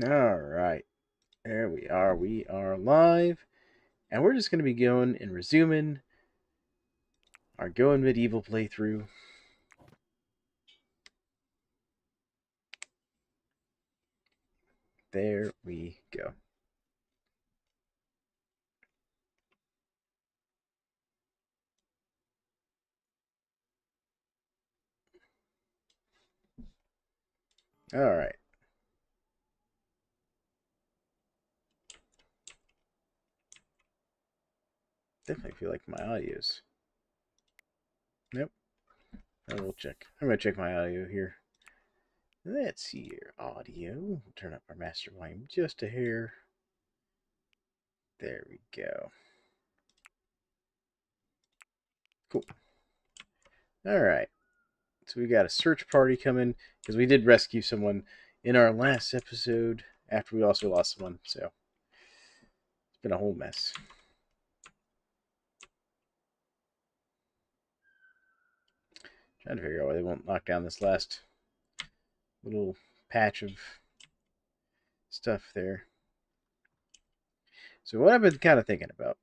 All right, there we are. We are live, and we're just going to be going and resuming our Going Medieval playthrough. There we go. All right. Definitely feel like my audio's. Nope. I will check. I'm going to check my audio here. Let's see here. Audio. Turn up our master volume just a hair. There we go. Cool. All right. So we got a search party coming because we did rescue someone in our last episode after we also lost someone. So it's been a whole mess. Trying to figure out why they won't knock down this last little patch of stuff there. So what I've been kind of thinking about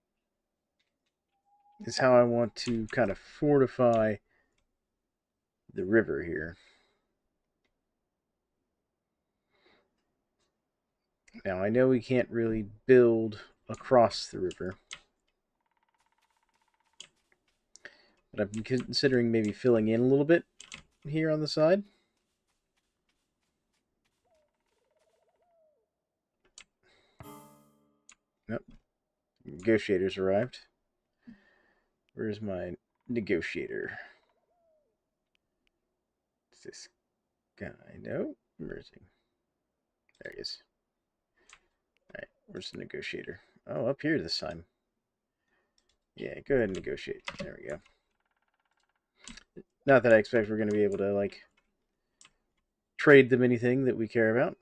is how I want to kind of fortify the river here. Now I know we can't really build across the river, but I've been considering maybe filling in a little bit here on the side. Nope. Negotiators arrived. Where's my negotiator? Is this guy? No. Where is he? There he is. Alright, where's the negotiator? Oh, up here this time. Yeah, go ahead and negotiate. There we go. Not that I expect we're going to be able to, like, trade them anything that we care about.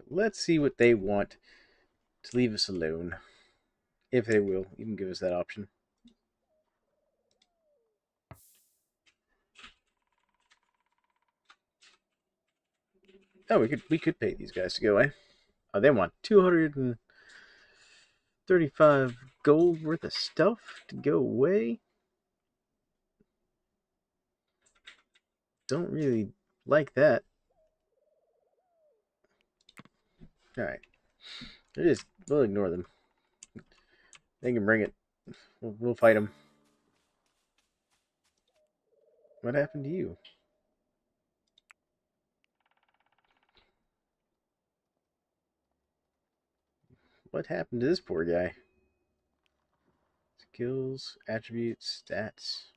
Let's see what they want to leave us alone. If they will even give us that option. Oh, we could pay these guys to go away. Oh, they want 235 gold worth of stuff to go away. Don't really like that. Alright. We'll ignore them. They can bring it. We'll fight them. What happened to you? What happened to this poor guy? Skills, attributes, stats.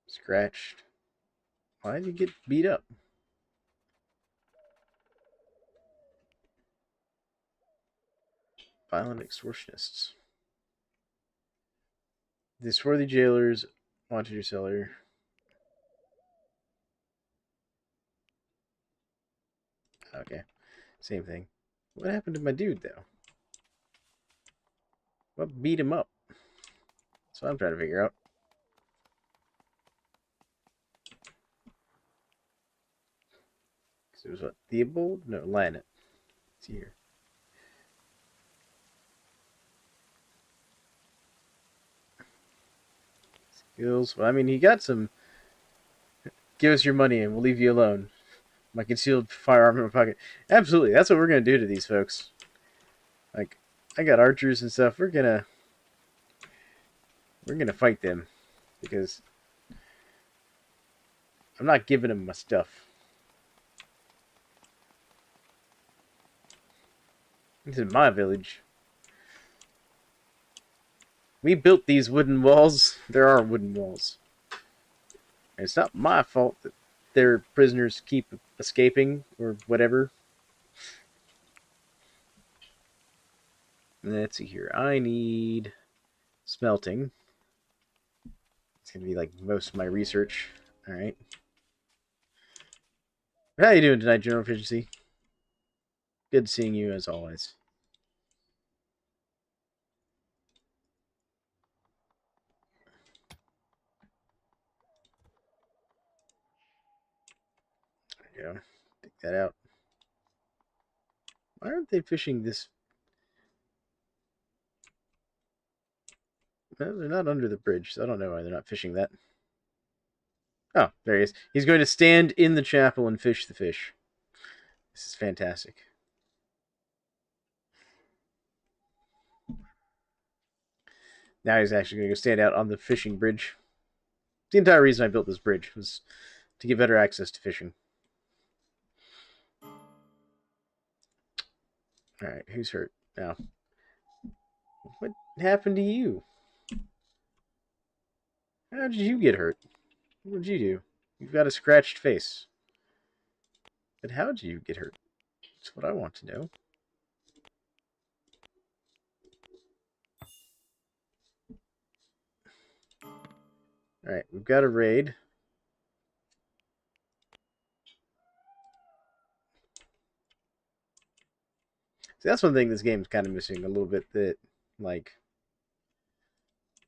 Scratched. Why did he get beat up? Violent extortionists. The swarthy jailers wanted your cellar. Okay, same thing. What happened to my dude, though? What beat him up? That's what I'm trying to figure out. It was what? Theobald? No, Lanet. It's here. Skills. Well, I mean, he got some. Give us your money and we'll leave you alone. My concealed firearm in my pocket. Absolutely, that's what we're gonna do to these folks. Like, I got archers and stuff. We're gonna fight them because I'm not giving them my stuff. This is my village. We built these wooden walls. There are wooden walls. And it's not my fault that their prisoners keep escaping or whatever. Let's see here. I need smelting. It's going to be like most of my research. All right. How you doing tonight, General Efficiency? Good seeing you as always. we go. Take that out. Why aren't they fishing this? No, they're not under the bridge, so I don't know why they're not fishing that. Oh, there he is. He's going to stand in the chapel and fish the fish. This is fantastic. Now he's actually going to go stand out on the fishing bridge. The entire reason I built this bridge was to get better access to fishing. Alright, who's hurt now? What happened to you? How did you get hurt? What did you do? You've got a scratched face. But how did you get hurt? That's what I want to know. Alright, we've got a raid. See, that's one thing this game's kind of missing a little bit that, like,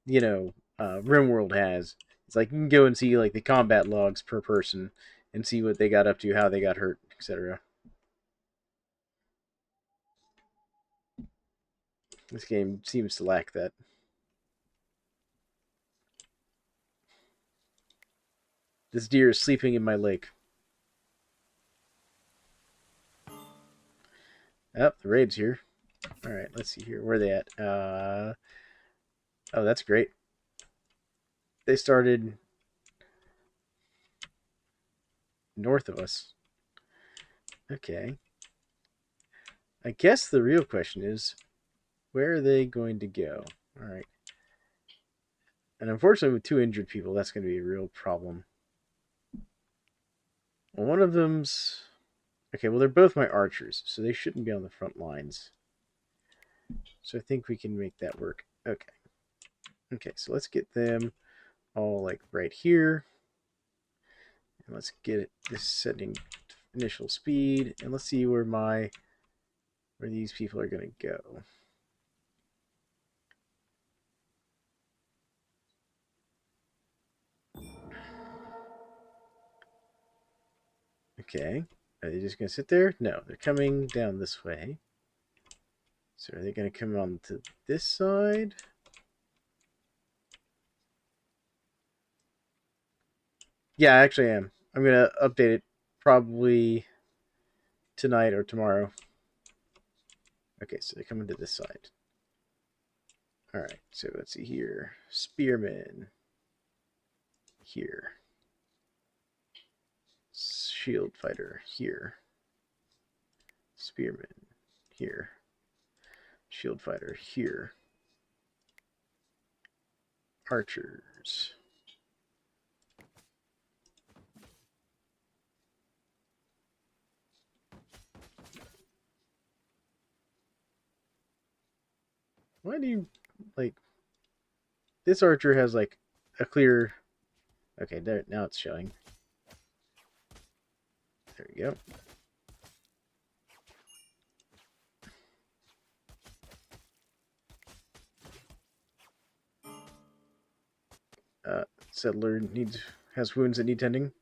you know, RimWorld has. It's like you can go and see, like, the combat logs per person and see what they got up to, how they got hurt, etc. This game seems to lack that. This deer is sleeping in my lake. Oh, the raid's here. Alright, let's see here. Where are they at? Oh, that's great. They started north of us. Okay. I guess the real question is, where are they going to go? Alright. And unfortunately, with 2 injured people, that's going to be a real problem. Well, one of them's... Okay, well, they're both my archers, so they shouldn't be on the front lines. So I think we can make that work. Okay. Okay, so let's get them all, like, right here. And let's get this setting initial speed. And let's see where these people are going to go. Okay. Are they just going to sit there? No, they're coming down this way. So are they going to come on to this side? Yeah, I actually am. I'm going to update it probably tonight or tomorrow. Okay, so they're coming to this side. Alright, so let's see here. Spearman. Here. Shield fighter. Here. Spearman. Here. Shield fighter. Here. Archers. Why do you, like... This archer has, like, a clear... Okay, there, now it's showing. There we go. Settler has wounds that need tending.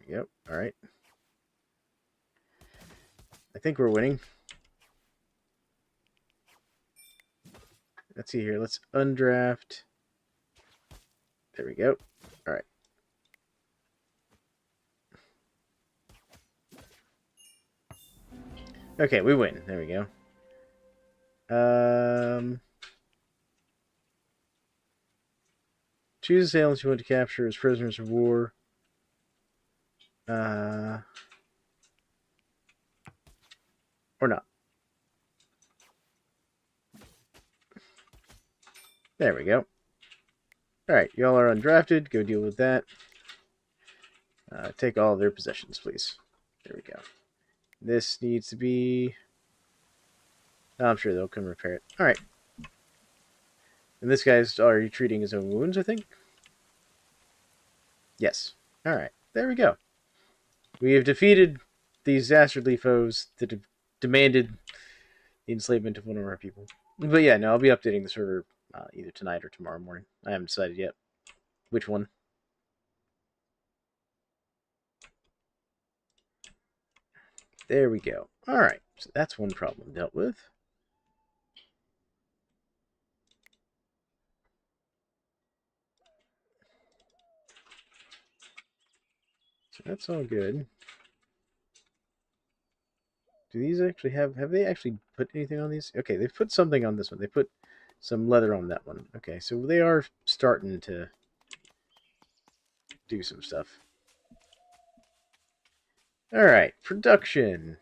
Yep, alright. I think we're winning. Let's see here. Let's undraft. There we go. Alright. Okay, we win. There we go. Choose assailants you want to capture as prisoners of war. Or not. There we go. Alright, y'all are undrafted. Go deal with that. Take all of their possessions, please. There we go. This needs to be... I'm sure they'll come repair it. Alright. And this guy's already treating his own wounds, I think? Yes. Alright. There we go. We have defeated these dastardly foes that have demanded the enslavement of one of our people. But yeah, no, I'll be updating the server either tonight or tomorrow morning. I haven't decided yet which one. There we go. All right, so that's one problem dealt with. So that's all good. Do these actually have they actually put anything on these? Okay, they've put something on this one. They put some leather on that one. Okay, so they are starting to do some stuff. All right, production.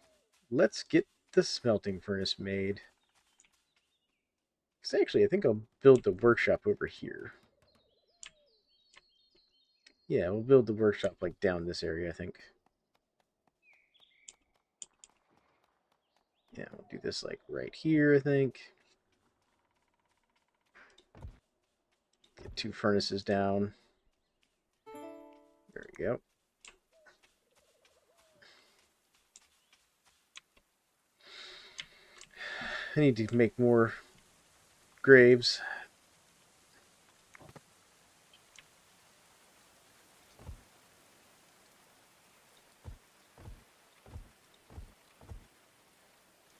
Let's get the smelting furnace made. Because actually, I think I'll build the workshop over here. Yeah, we'll build the workshop like down this area, I think. Yeah, we'll do this like right here, I think. Get 2 furnaces down. There we go. I need to make more graves.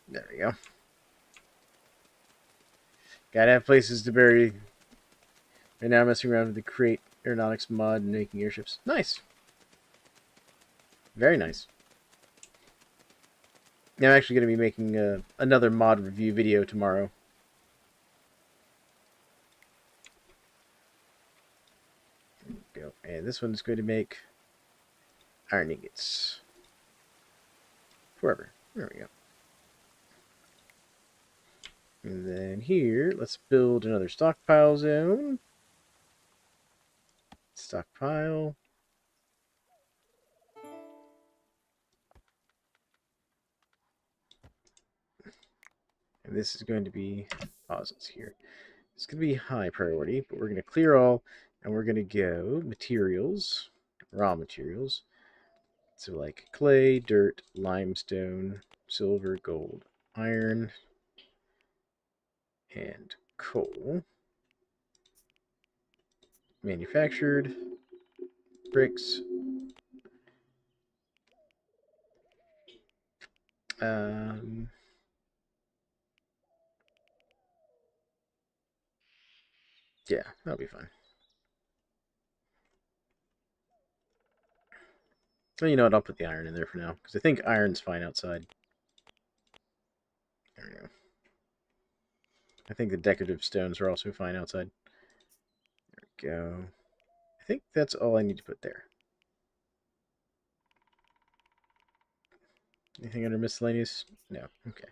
There we go. Gotta have places to bury. Right now I'm messing around with the Create Aeronautics mod and making airships. Nice. Very nice. Now I'm actually going to be making another mod review video tomorrow. There we go. And this one's going to make iron ingots. Forever. There we go. And then here, let's build another stockpile zone. Stockpile. And this is going to be pauses here. It's going to be high priority, but we're going to clear all, and we're going to go materials, raw materials. So like clay, dirt, limestone, silver, gold, iron, and coal. Manufactured, bricks. Um, yeah, that'll be fine. Well, you know what? I'll put the iron in there for now, because I think iron's fine outside. There we go. I think the decorative stones are also fine outside. There we go. I think that's all I need to put there. Anything under miscellaneous? No. Okay.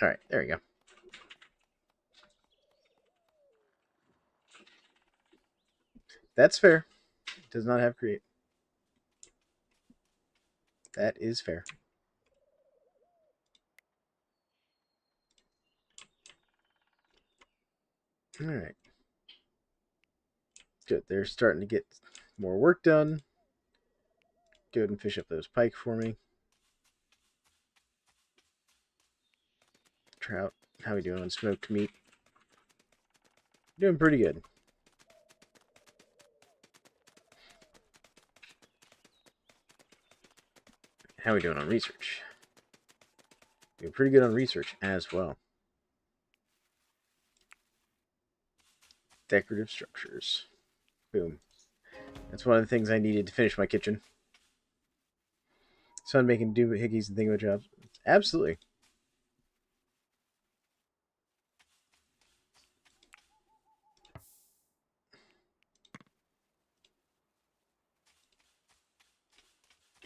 Alright, there we go. That's fair. It does not have create. That is fair. Alright. Good. They're starting to get more work done. Go ahead and fish up those pike for me. Trout. How we doing on smoked meat? Doing pretty good. How we doing on research? Doing pretty good on research as well. Decorative structures. Boom. That's one of the things I needed to finish my kitchen. Sun making doohickeys and thingamajobs. Absolutely.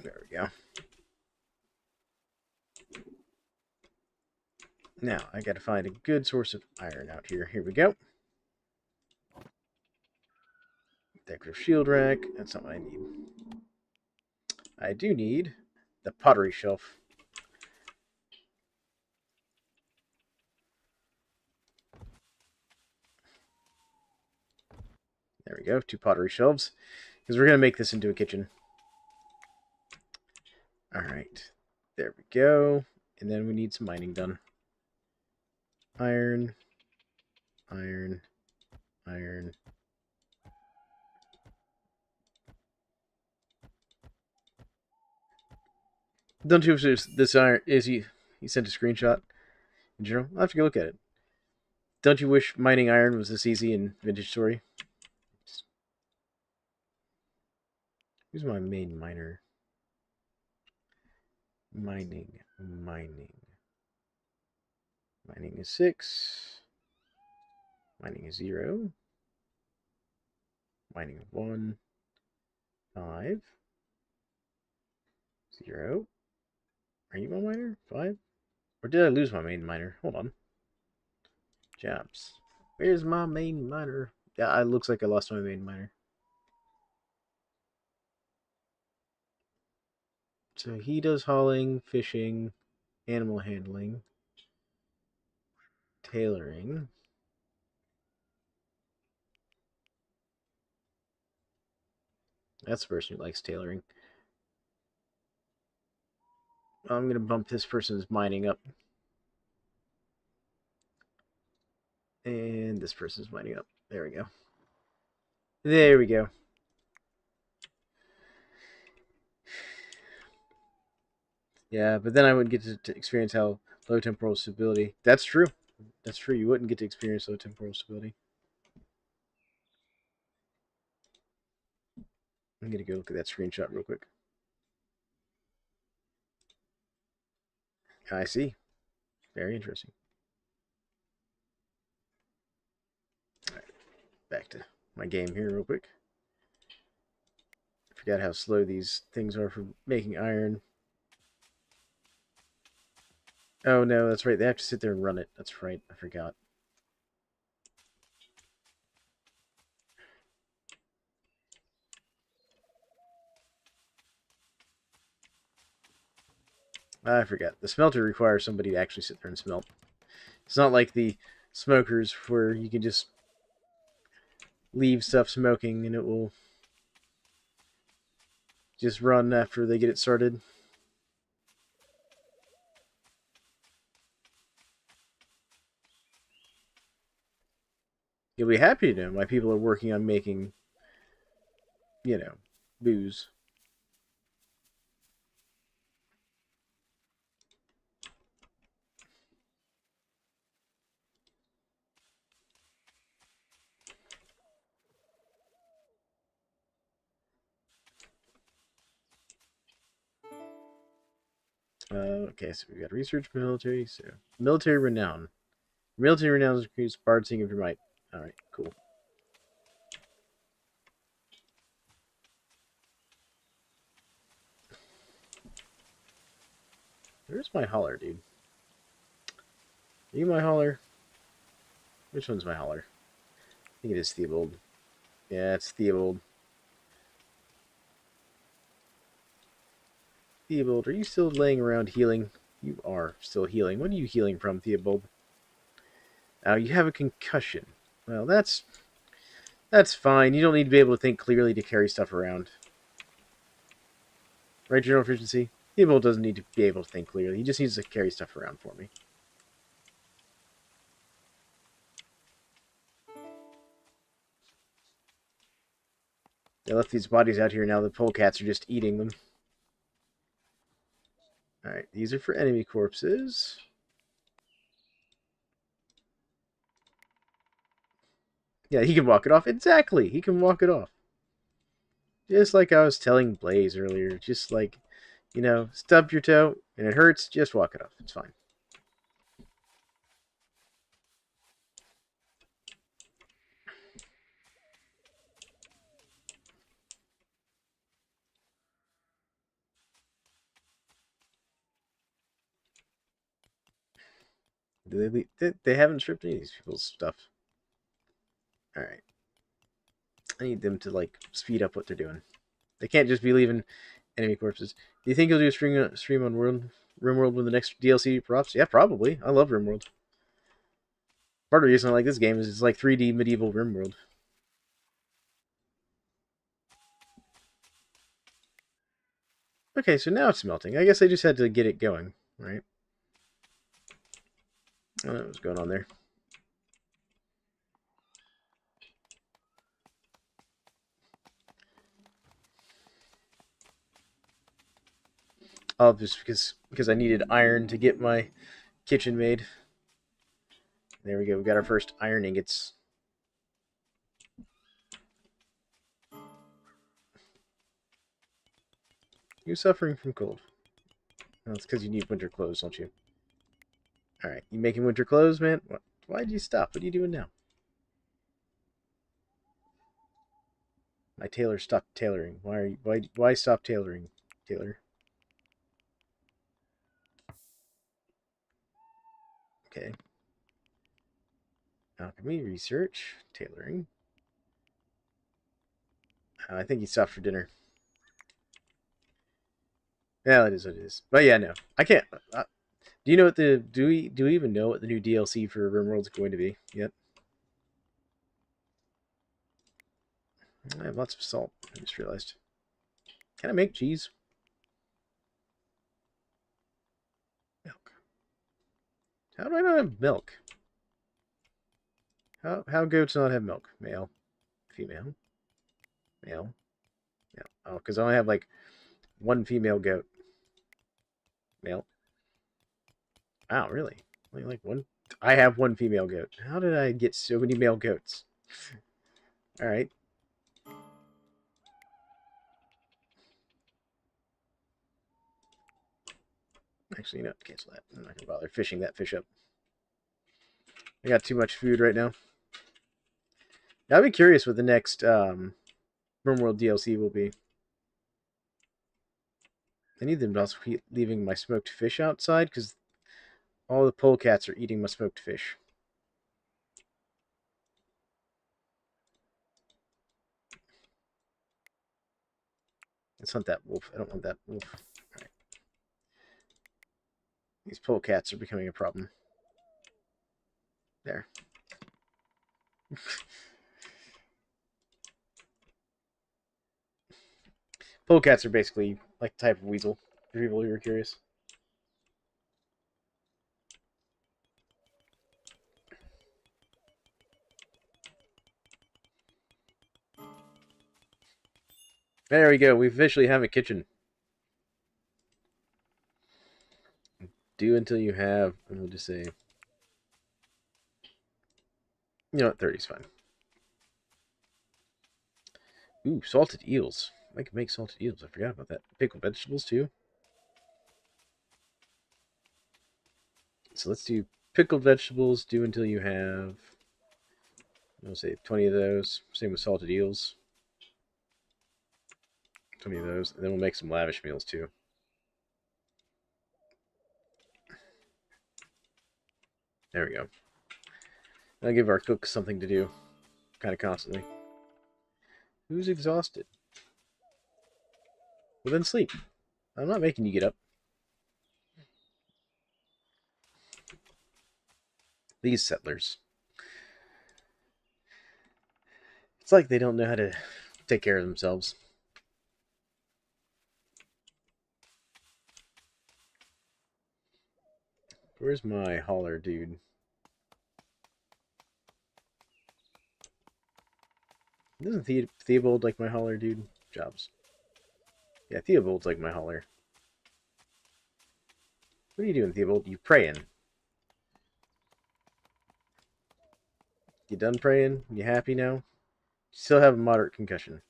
There we go. Now, I gotta find a good source of iron out here. Here we go. Decorative shield rack. That's not what I need. I do need the pottery shelf. There we go. 2 pottery shelves. Because we're going to make this into a kitchen. Alright. There we go. And then we need some mining done. Iron. Iron. Iron. Don't you if this iron is he sent a screenshot in general? I'll have to go look at it. Don't you wish mining iron was this easy in Vintage Story? Who's my main miner? Mining. Mining is 6. Mining is 0. Mining 1. 5. 0. Are you my miner? 5? Or did I lose my main miner? Hold on. Jobs. Where's my main miner? Yeah, it looks like I lost my main miner. So he does hauling, fishing, animal handling, tailoring. That's the person who likes tailoring. I'm going to bump this person's mining up. And this person's mining up. There we go. There we go. Yeah, but then I wouldn't get to experience how low temporal stability. That's true. That's true. You wouldn't get to experience low temporal stability. I'm going to go look at that screenshot real quick. I see. Very interesting. All right, back to my game here real quick. I forgot how slow these things are for making iron. Oh no, that's right. They have to sit there and run it. That's right. I forgot. I forgot. The smelter requires somebody to actually sit there and smelt. It's not like the smokers where you can just leave stuff smoking and it will just run after they get it started. You'll be happy to know my people are working on making, booze. Okay, so we got research military, so military renown. Military renown is increased bard sing if you might. Alright, cool. Where's my hauler, dude? Are you my hauler? Which one's my hauler? I think it is Theobald. Yeah, it's Theobald. Theobald, are you still laying around healing? You are still healing. What are you healing from, Theobald? Now, you have a concussion. Well, that's fine. You don't need to be able to think clearly to carry stuff around. Right, General Efficiency? Theobald doesn't need to be able to think clearly. He just needs to carry stuff around for me. They left these bodies out here now. The polecats are just eating them. Alright, these are for enemy corpses. Yeah, he can walk it off. Exactly. He can walk it off. Just like I was telling Blaze earlier. Just like, stub your toe and it hurts, just walk it off. It's fine. They haven't stripped any of these people's stuff. Alright. I need them to, speed up what they're doing. They can't just be leaving enemy corpses. Do you think you'll do a stream on RimWorld when the next DLC drops? Yeah, probably. I love RimWorld. Part of the reason I like this game is it's like 3D medieval RimWorld. Okay, so now it's smelting. I guess I just had to get it going, right? I don't know what's going on there. Oh, just because I needed iron to get my kitchen made. There we go. We got our first iron ingots. You suffering from cold? Well, it's because you need winter clothes, don't you? All right, you making winter clothes, man? What? Why did you stop? What are you doing now? My tailor stopped tailoring. Why are you? Why stop tailoring, Tailor? Okay. Alchemy research tailoring. I think he stopped for dinner. Yeah, it is what it is. But yeah, no, I can't. Do you know what the do we even know what the new DLC for RimWorld's going to be yet? I have lots of salt. I just realized. Can I make cheese? Milk. How do I not have milk? How goats not have milk? Male, female, male, male. Oh, because I only have like one female goat. Male. Wow, really? Only like one. I have one female goat. How did I get so many male goats? All right. Actually, no, cancel that. I'm not gonna bother fishing that fish up. I got too much food right now. I'll be curious what the next RimWorld DLC will be. I need them to also keep leaving my smoked fish outside because all the polecats are eating my smoked fish. Let's hunt that wolf. I don't want that wolf. All right. These polecats are becoming a problem. There. Polecats are basically like the type of weasel, for people who are curious. There we go. We officially have a kitchen. Do until you have, I'm going to say, you know what, 30 is fine. Ooh, salted eels. I can make salted eels. I forgot about that. Pickled vegetables, too. So let's do pickled vegetables. Do until you have, I'll say 20 of those. Same with salted eels. 20 of those. And then we'll make some lavish meals, too. There we go. That'll give our cooks something to do kind of constantly. Who's exhausted? Well, then sleep. I'm not making you get up. These settlers. It's like they don't know how to take care of themselves. Where's my hauler dude? Doesn't Theobald like my hauler dude? Jobs. Yeah, Theobald's like my hauler. What are you doing, Theobald? You praying? You done praying? You happy now? Still have a moderate concussion.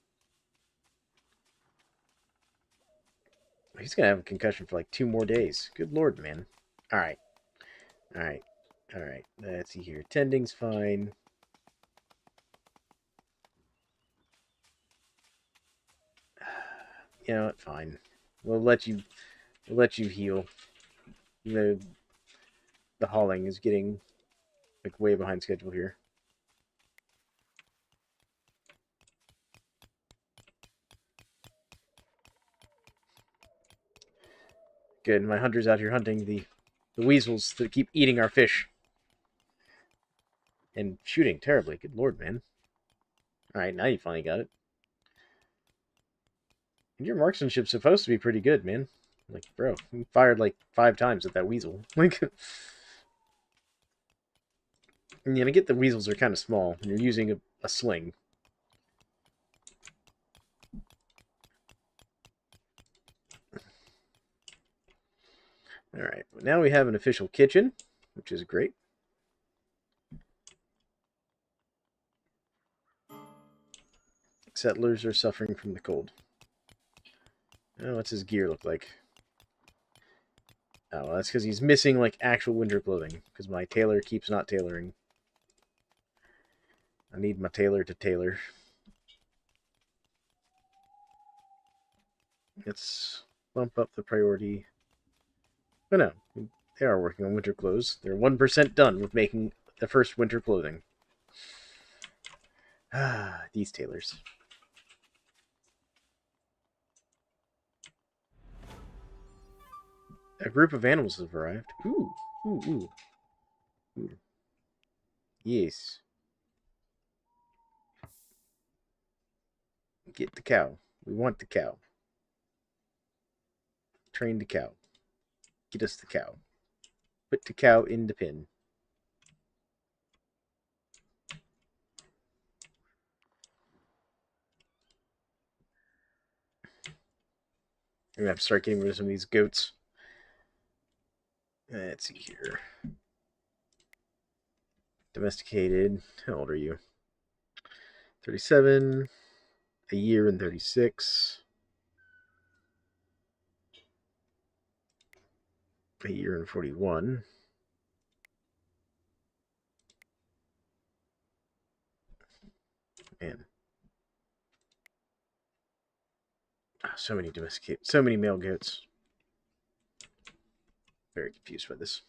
He's gonna have a concussion for like 2 more days. Good lord, man. Alright. Alright. Alright. Let's see here. Tending's fine. You know what? Fine. We'll let you heal. The hauling is getting like way behind schedule here. Good. My hunter's out here hunting the weasels that keep eating our fish. And shooting terribly. Good lord, man. Alright, now you finally got it. And your marksmanship's supposed to be pretty good, man. Like, bro, you fired like 5 times at that weasel. Like, and I get the weasels are kind of small, and you're using a sling. Alright, now we have an official kitchen, which is great. Settlers are suffering from the cold. Oh, what's his gear look like? Oh, that's because he's missing, like, actual winter clothing. Because my tailor keeps not tailoring. I need my tailor to tailor. Let's bump up the priority. Oh no, they are working on winter clothes. They're 1% done with making the first winter clothing. Ah, these tailors. A group of animals have arrived. Ooh, ooh, ooh, ooh. Yes. Get the cow. We want the cow. Train the cow. Get us the cow. Put the cow in the pen. I'm gonna have to start getting rid of some of these goats. Let's see here. Domesticated. How old are you? 37. A year and 36. A year and 41. Man. Oh, so many domesticated. So many male goats. Very confused by this.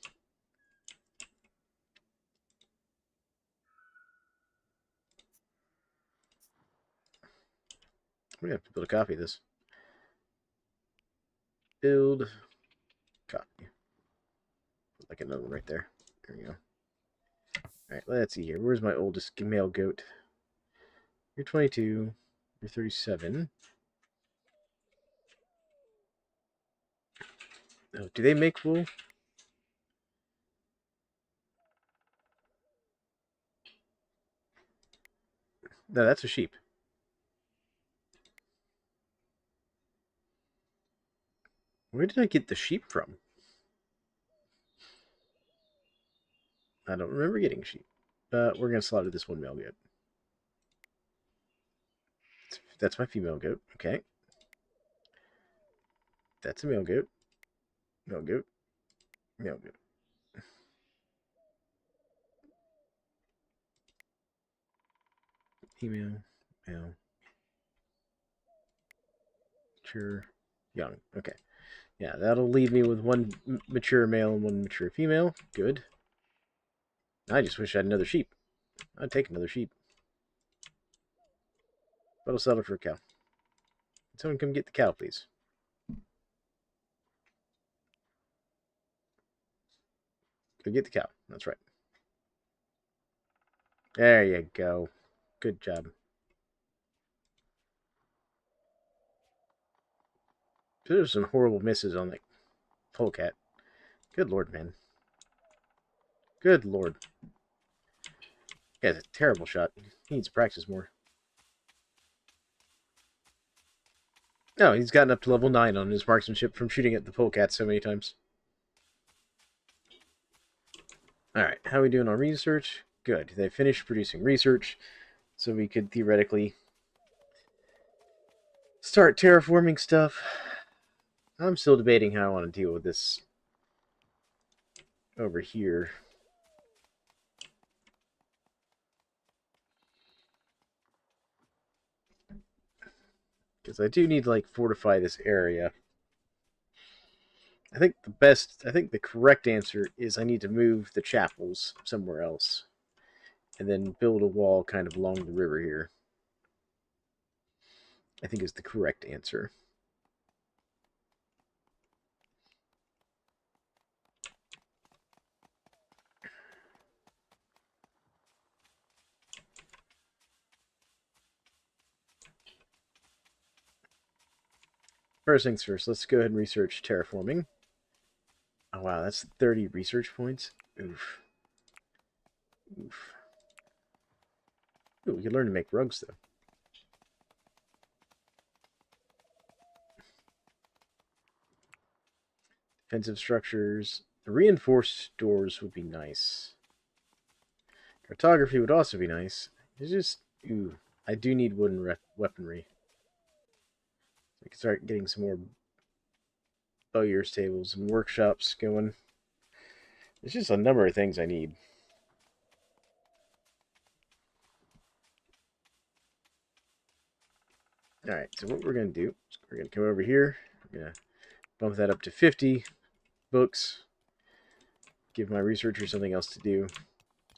We have to build a copy of this. Build copy. Like another one right there. There we go. Alright, let's see here. Where's my oldest male goat? You're 22. You're 37. Oh, do they make wool? No, that's a sheep. Where did I get the sheep from? I don't remember getting sheep. But we're going to slaughter this one male goat. That's my female goat. Okay. That's a male goat. Male goat. Male goat. Female. Male. Mature. Young. Okay. Yeah, that'll leave me with one mature male and one mature female. Good. I just wish I had another sheep. I'd take another sheep. But I'll settle for a cow. Someone come get the cow, please. Go get the cow. That's right. There you go. Good job. There's some horrible misses on that polecat. Good lord, man. Good lord. Yeah, it's a terrible shot. He needs to practice more. No, he's gotten up to level 9 on his marksmanship from shooting at the polecat so many times. Alright, how are we doing on research? Good. They finished producing research, so we could theoretically start terraforming stuff. I'm still debating how I want to deal with this over here. Because I do need to, like, fortify this area. I think the correct answer is I need to move the chapels somewhere else. And then build a wall kind of along the river here. I think is the correct answer. First things first, let's go ahead and research terraforming. Oh wow, that's 30 research points. Oof. Oof. Ooh, we can learn to make rugs though. Defensive structures. Reinforced doors would be nice. Cartography would also be nice. It's just, ooh, I do need wooden weaponry. I can start getting some more bowyer's tables and workshops going. There's just a number of things I need. Alright, so what we're going to do is we're going to come over here. We're going to bump that up to 50 books. Give my researchers something else to do.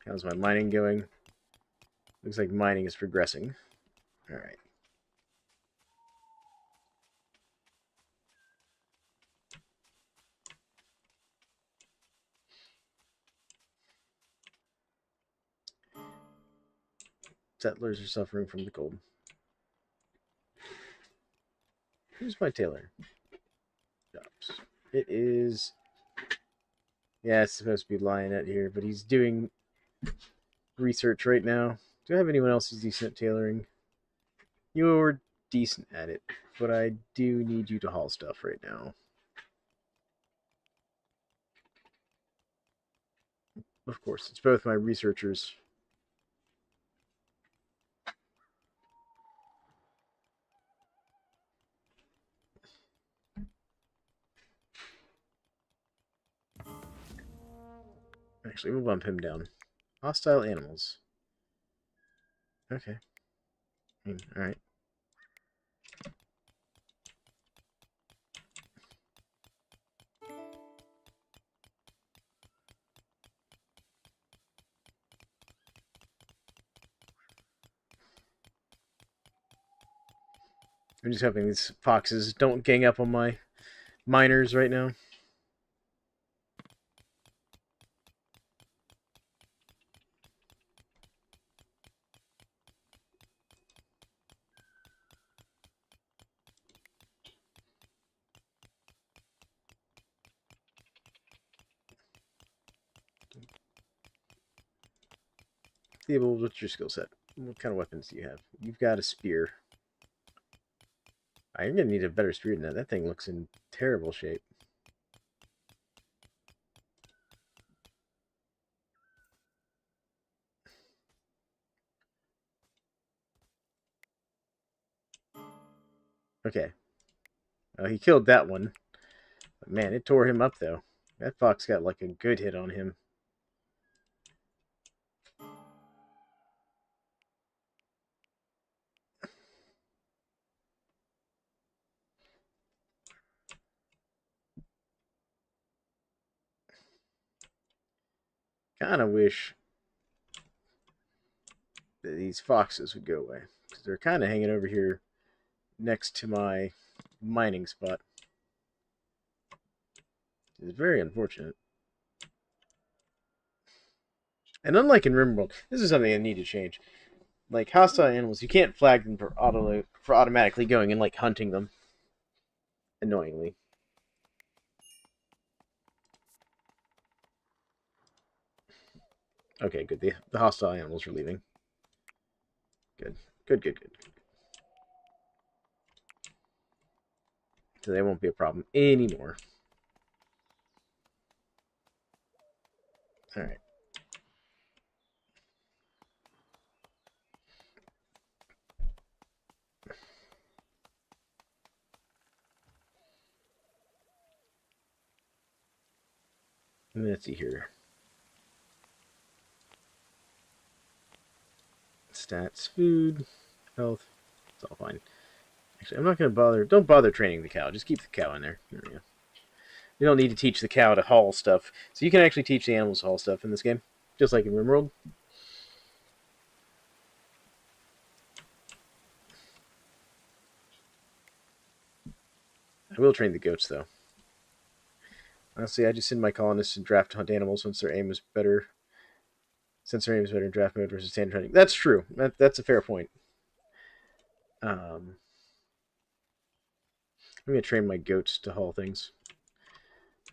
How's my mining going? Looks like mining is progressing. Alright. Settlers are suffering from the cold. Who's my tailor? Jobs. It is... Yeah, it's supposed to be Lionette here, but he's doing research right now. Do I have anyone else who's decent at tailoring? You're decent at it, but I do need you to haul stuff right now. Of course, it's both my researchers. Actually, we'll bump him down. Hostile animals. Okay. Alright. I'm just hoping these foxes don't gang up on my miners right now. Theobald, what's your skill set? What kind of weapons do you have? You've got a spear. I'm going to need a better spear than that. That thing looks in terrible shape. Okay. He killed that one. But man, it tore him up, though. That fox got like a good hit on him. Kind of wish that these foxes would go away. Because they're kind of hanging over here next to my mining spot. It's very unfortunate. And unlike in RimWorld, this is something I need to change. Like hostile animals, you can't flag them for automatically going and like hunting them. Annoyingly. Okay, good. The hostile animals are leaving. Good. Good. So they won't be a problem anymore. Alright. Let's see here. Stats, food, health. It's all fine. Actually, I'm not going to bother. Don't bother training the cow. Just keep the cow in there. There we go. You don't need to teach the cow to haul stuff. So you can actually teach the animals to haul stuff in this game. Just like in RimWorld. I will train the goats, though. Honestly, I just send my colonists to draft hunt animals once their aim is better. Since their aim is better in draft mode versus standard hunting. That's true. That's a fair point. I'm going to train my goats to haul things.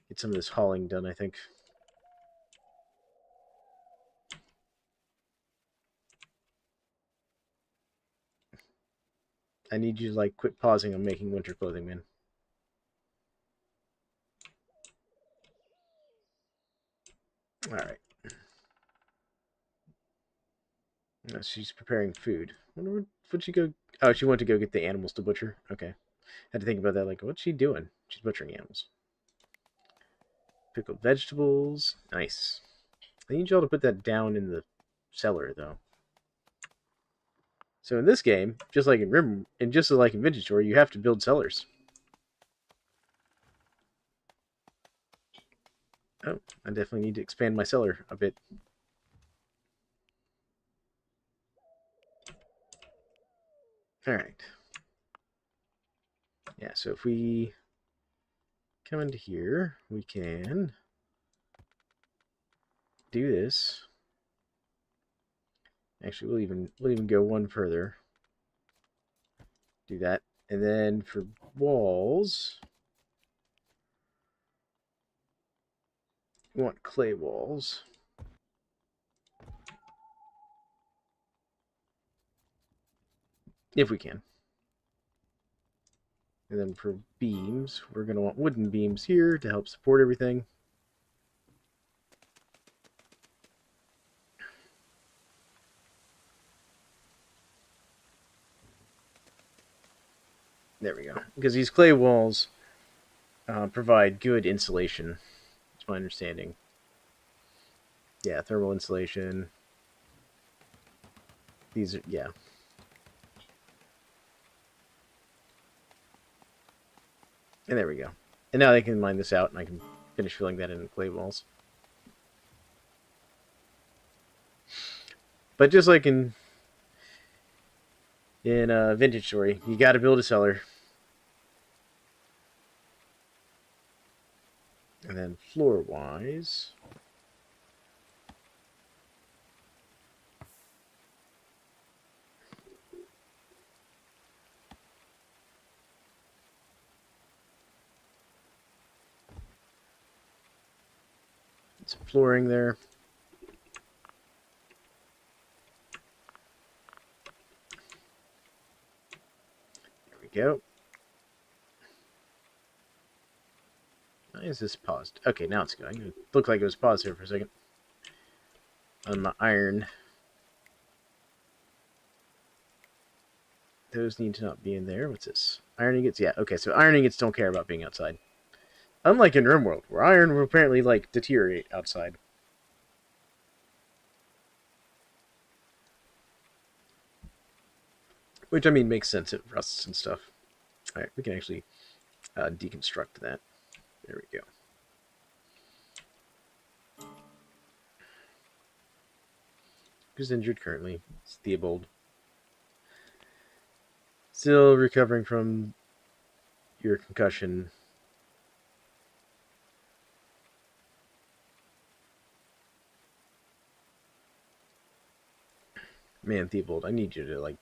Get some of this hauling done, I think. I need you to, like, quit pausing on making winter clothing, man. All right. No, she's preparing food. Would she go? Oh, she went to go get the animals to butcher. Okay. Had to think about that. Like, what's she doing? She's butchering animals. Pickled vegetables. Nice. I need y'all to put that down in the cellar, though. So in this game, just like in Rim, and just like in Vintage Story, you have to build cellars. Oh, I definitely need to expand my cellar a bit. All right. Yeah, so if we come into here, we can do this. Actually, we'll even go one further. Do that, and then for walls, we want clay walls. If we can. And then for beams, we're going to want wooden beams here to help support everything. There we go. Because these clay walls provide good insulation. That's my understanding. Yeah, thermal insulation. These are, yeah. And there we go. And now I can mine this out and I can finish filling that in the clay walls. But just like in Vintage Story, you got to build a cellar. And then floor-wise, some flooring there. There we go. Why is this paused? Okay, now it's going. It looked like it was paused here for a second. On my iron. Those need to not be in there. What's this? Iron ingots? Yeah, okay, so iron ingots don't care about being outside. Unlike in RimWorld, where iron will apparently, like, deteriorate outside. Which, I mean, makes sense. It rusts and stuff. Alright, we can actually deconstruct that. There we go. Who's injured currently? It's Theobald. Still recovering from your concussion. Man, Theobald, I need you to, like,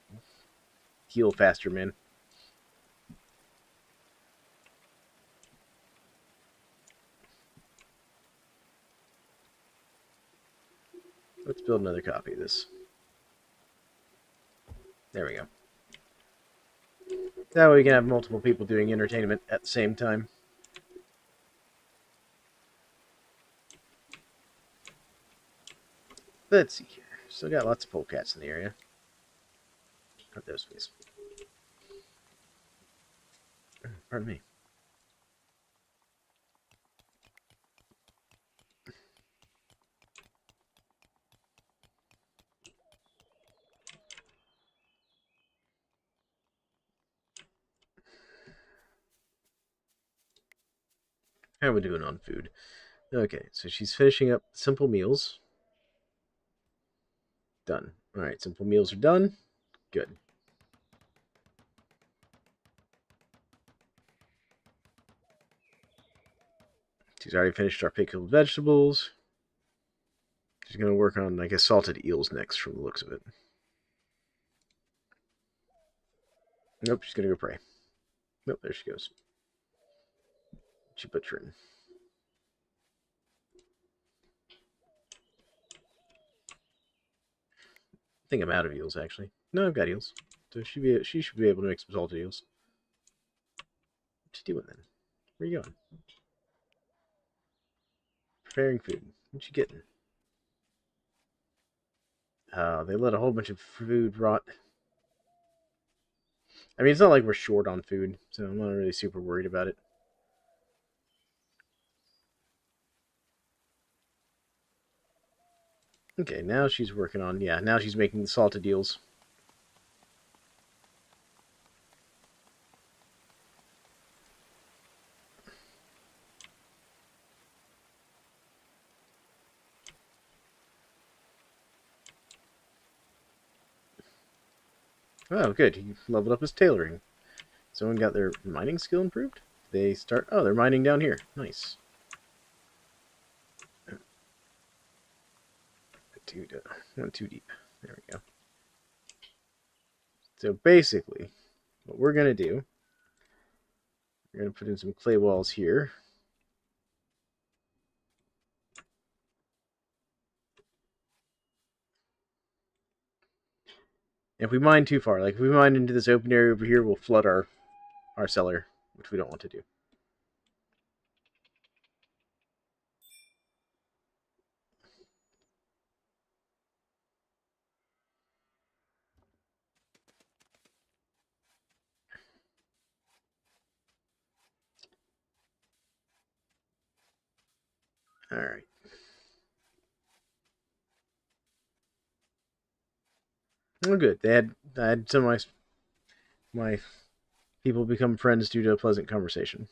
heal faster, man. Let's build another copy of this. There we go. That way we can have multiple people doing entertainment at the same time. Let's see here. Still got lots of polecats in the area. Not those, please. Pardon me. How are we doing on food? Okay, so she's finishing up simple meals. Done. Alright, simple meals are done. Good. She's already finished our pickled vegetables. She's going to work on, I guess, salted eels next from the looks of it. Nope, she's going to go pray. Nope, there she goes. She butchering. I think I'm out of eels, actually. No, I've got eels. So she should be able to make some salted eels. What's she doing then? Where are you going? Preparing food. What you getting? They let a whole bunch of food rot. I mean, it's not like we're short on food, so I'm not really super worried about it. Okay, now she's working on... Yeah, now she's making the salted eels. Oh, good. He leveled up his tailoring. Someone got their mining skill improved? They start... Oh, they're mining down here. Nice. Not too deep. There we go. So basically, what we're going to do... We're going to put in some clay walls here. If we mine too far, like if we mine into this open area over here, we'll flood our cellar, which we don't want to do. All right. Well, good. I had some of my people become friends due to a pleasant conversation.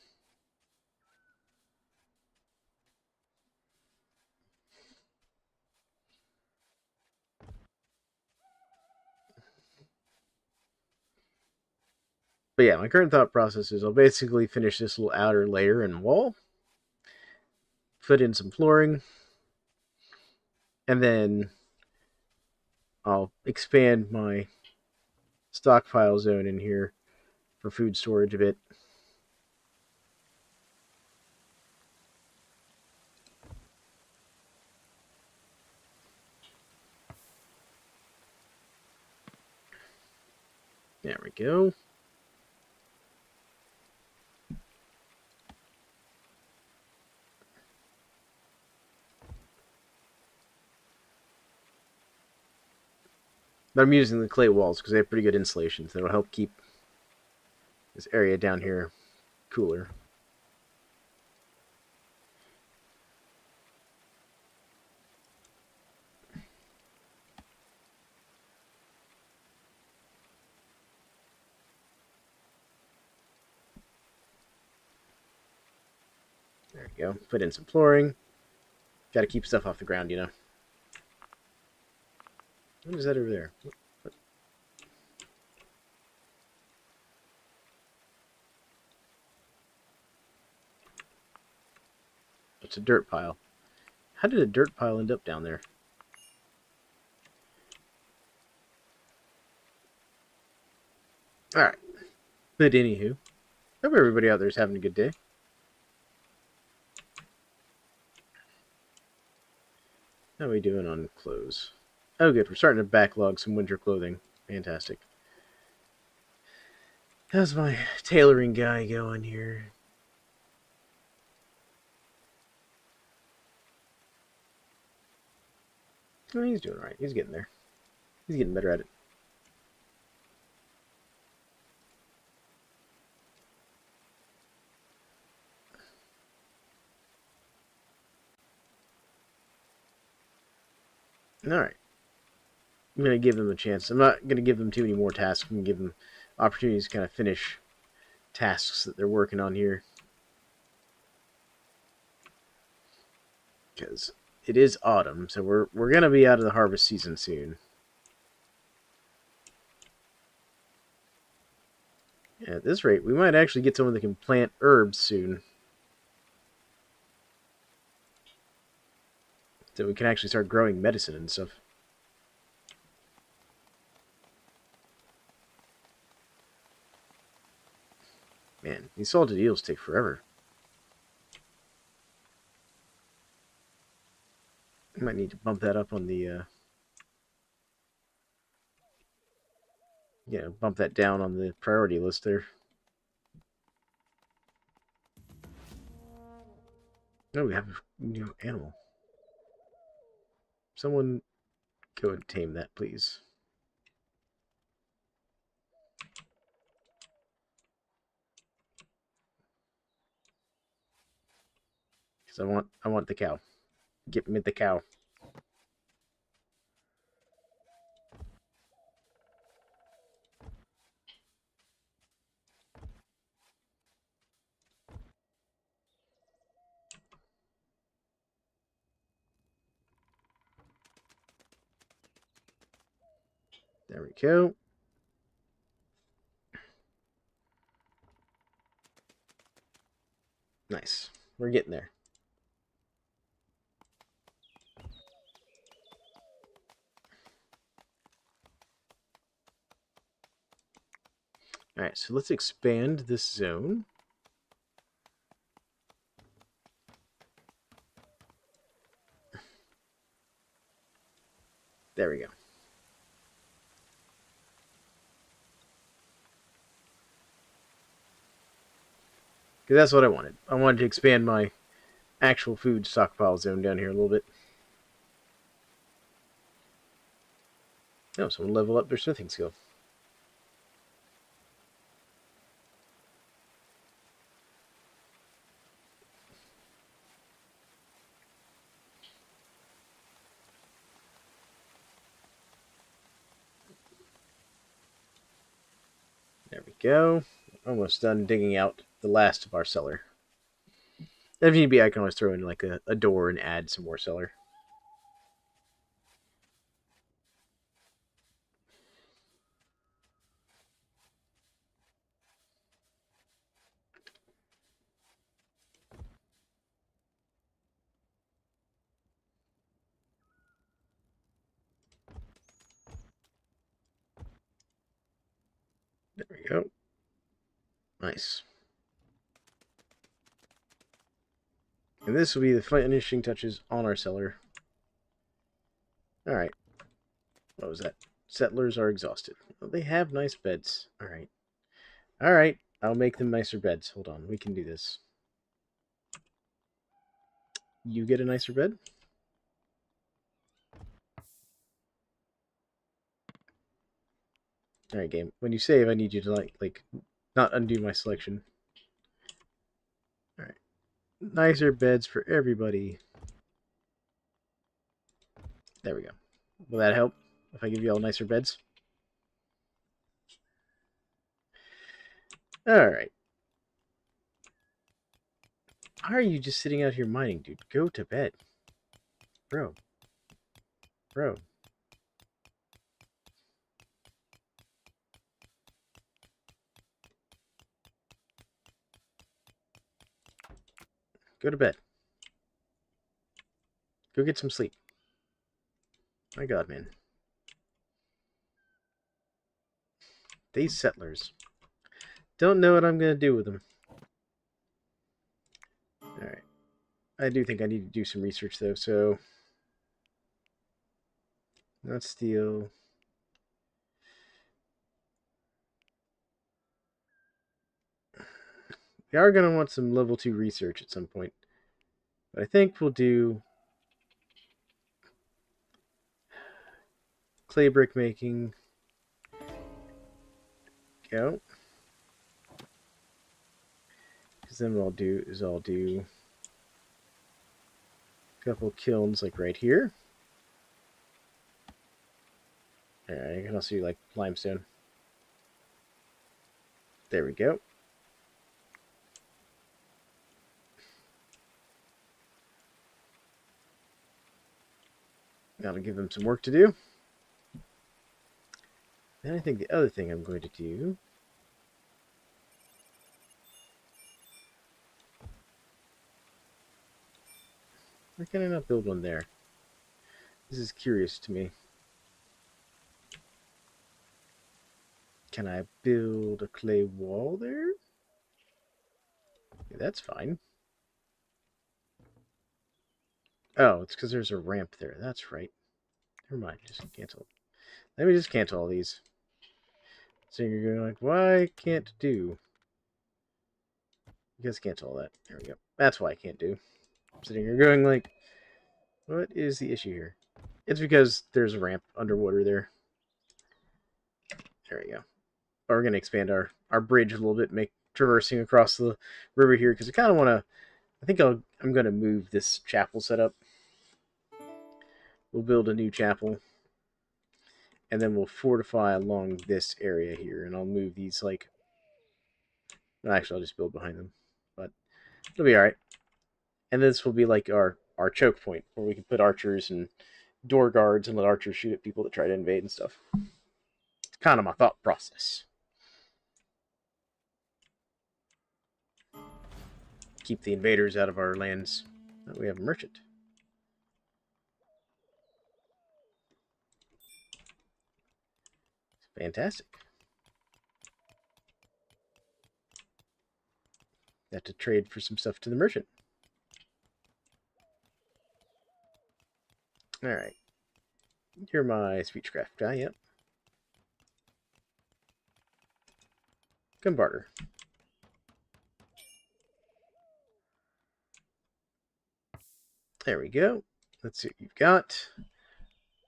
But yeah, my current thought process is I'll basically finish this little outer layer and wall, put in some flooring, and then I'll expand my stockpile zone in here for food storage a bit. There we go. But I'm using the clay walls because they have pretty good insulation. So that'll help keep this area down here cooler. There we go. Put in some flooring. Got to keep stuff off the ground, you know. What is that over there? What? It's a dirt pile. How did a dirt pile end up down there? Alright. But anywho, hope everybody out there is having a good day. How are we doing on clothes? Oh, good. We're starting to backlog some winter clothing. Fantastic. How's my tailoring guy going here? Oh, he's doing alright. He's getting there. He's getting better at it. Alright. I'm going to give them a chance. I'm not going to give them too many more tasks. I'm going to give them opportunities to kind of finish tasks that they're working on here. Because it is autumn, so we're going to be out of the harvest season soon. At this rate, we might actually get someone that can plant herbs soon. So we can actually start growing medicine and stuff. Man, these salted eels take forever. I might need to bump that up on the... bump that down on the priority list there. No, we have a new animal. Someone Go and tame that, please. Because I want the cow. Get me the cow. There we go. Nice. We're getting there. Alright, so let's expand this zone. There we go. Because that's what I wanted. I wanted to expand my actual food stockpile zone down here a little bit. Oh, someone level up their smithing skill. There we go. Almost done digging out the last of our cellar. If need be, I can always throw in like a door and add some more cellar. There we go. Nice. And this will be the finishing touches on our cellar. Alright. What was that? Settlers are exhausted. Well, they have nice beds. Alright. Alright. I'll make them nicer beds. Hold on. We can do this. You get a nicer bed? Alright, game. When you save, I need you to like not undo my selection. Alright. Nicer beds for everybody. There we go. Will that help if I give you all nicer beds? Alright. Why are you just sitting out here mining, dude? Go to bed. Bro. Bro. Go to bed. Go get some sleep. My god, man. These settlers. Don't know what I'm going to do with them. Alright. I do think I need to do some research, though, so... Not steel. We are going to want some level 2 research at some point. But I think we'll do... clay brick making. Go. Because then what I'll do is I'll do a couple kilns like right here. Alright, I can also do like limestone. There we go. That'll give them some work to do. Then I think the other thing I'm going to do... Why can I not build one there? This is curious to me. Can I build a clay wall there? Yeah, that's fine. Oh, it's because there's a ramp there. That's right. Never mind. Just cancel. Let me just cancel all these. So you're going like, why can't do? You guys cancel all that. There we go. That's why I can't do. I'm sitting here going like, what is the issue here? It's because there's a ramp underwater there. There we go. But we're going to expand our bridge a little bit, make traversing across the river here, because I kind of want to... I think I'm going to move this chapel setup. We'll build a new chapel. And then we'll fortify along this area here. And I'll move these, like... Actually, I'll just build behind them. But it'll be alright. And this will be like our choke point, where we can put archers and door guards and let archers shoot at people that try to invade and stuff. It's kind of my thought process. Keep the invaders out of our lands. Oh, we have a merchant. Fantastic. Have to trade for some stuff to the merchant. Alright. You're my speechcraft guy, yep. Come barter. There we go. Let's see what you've got.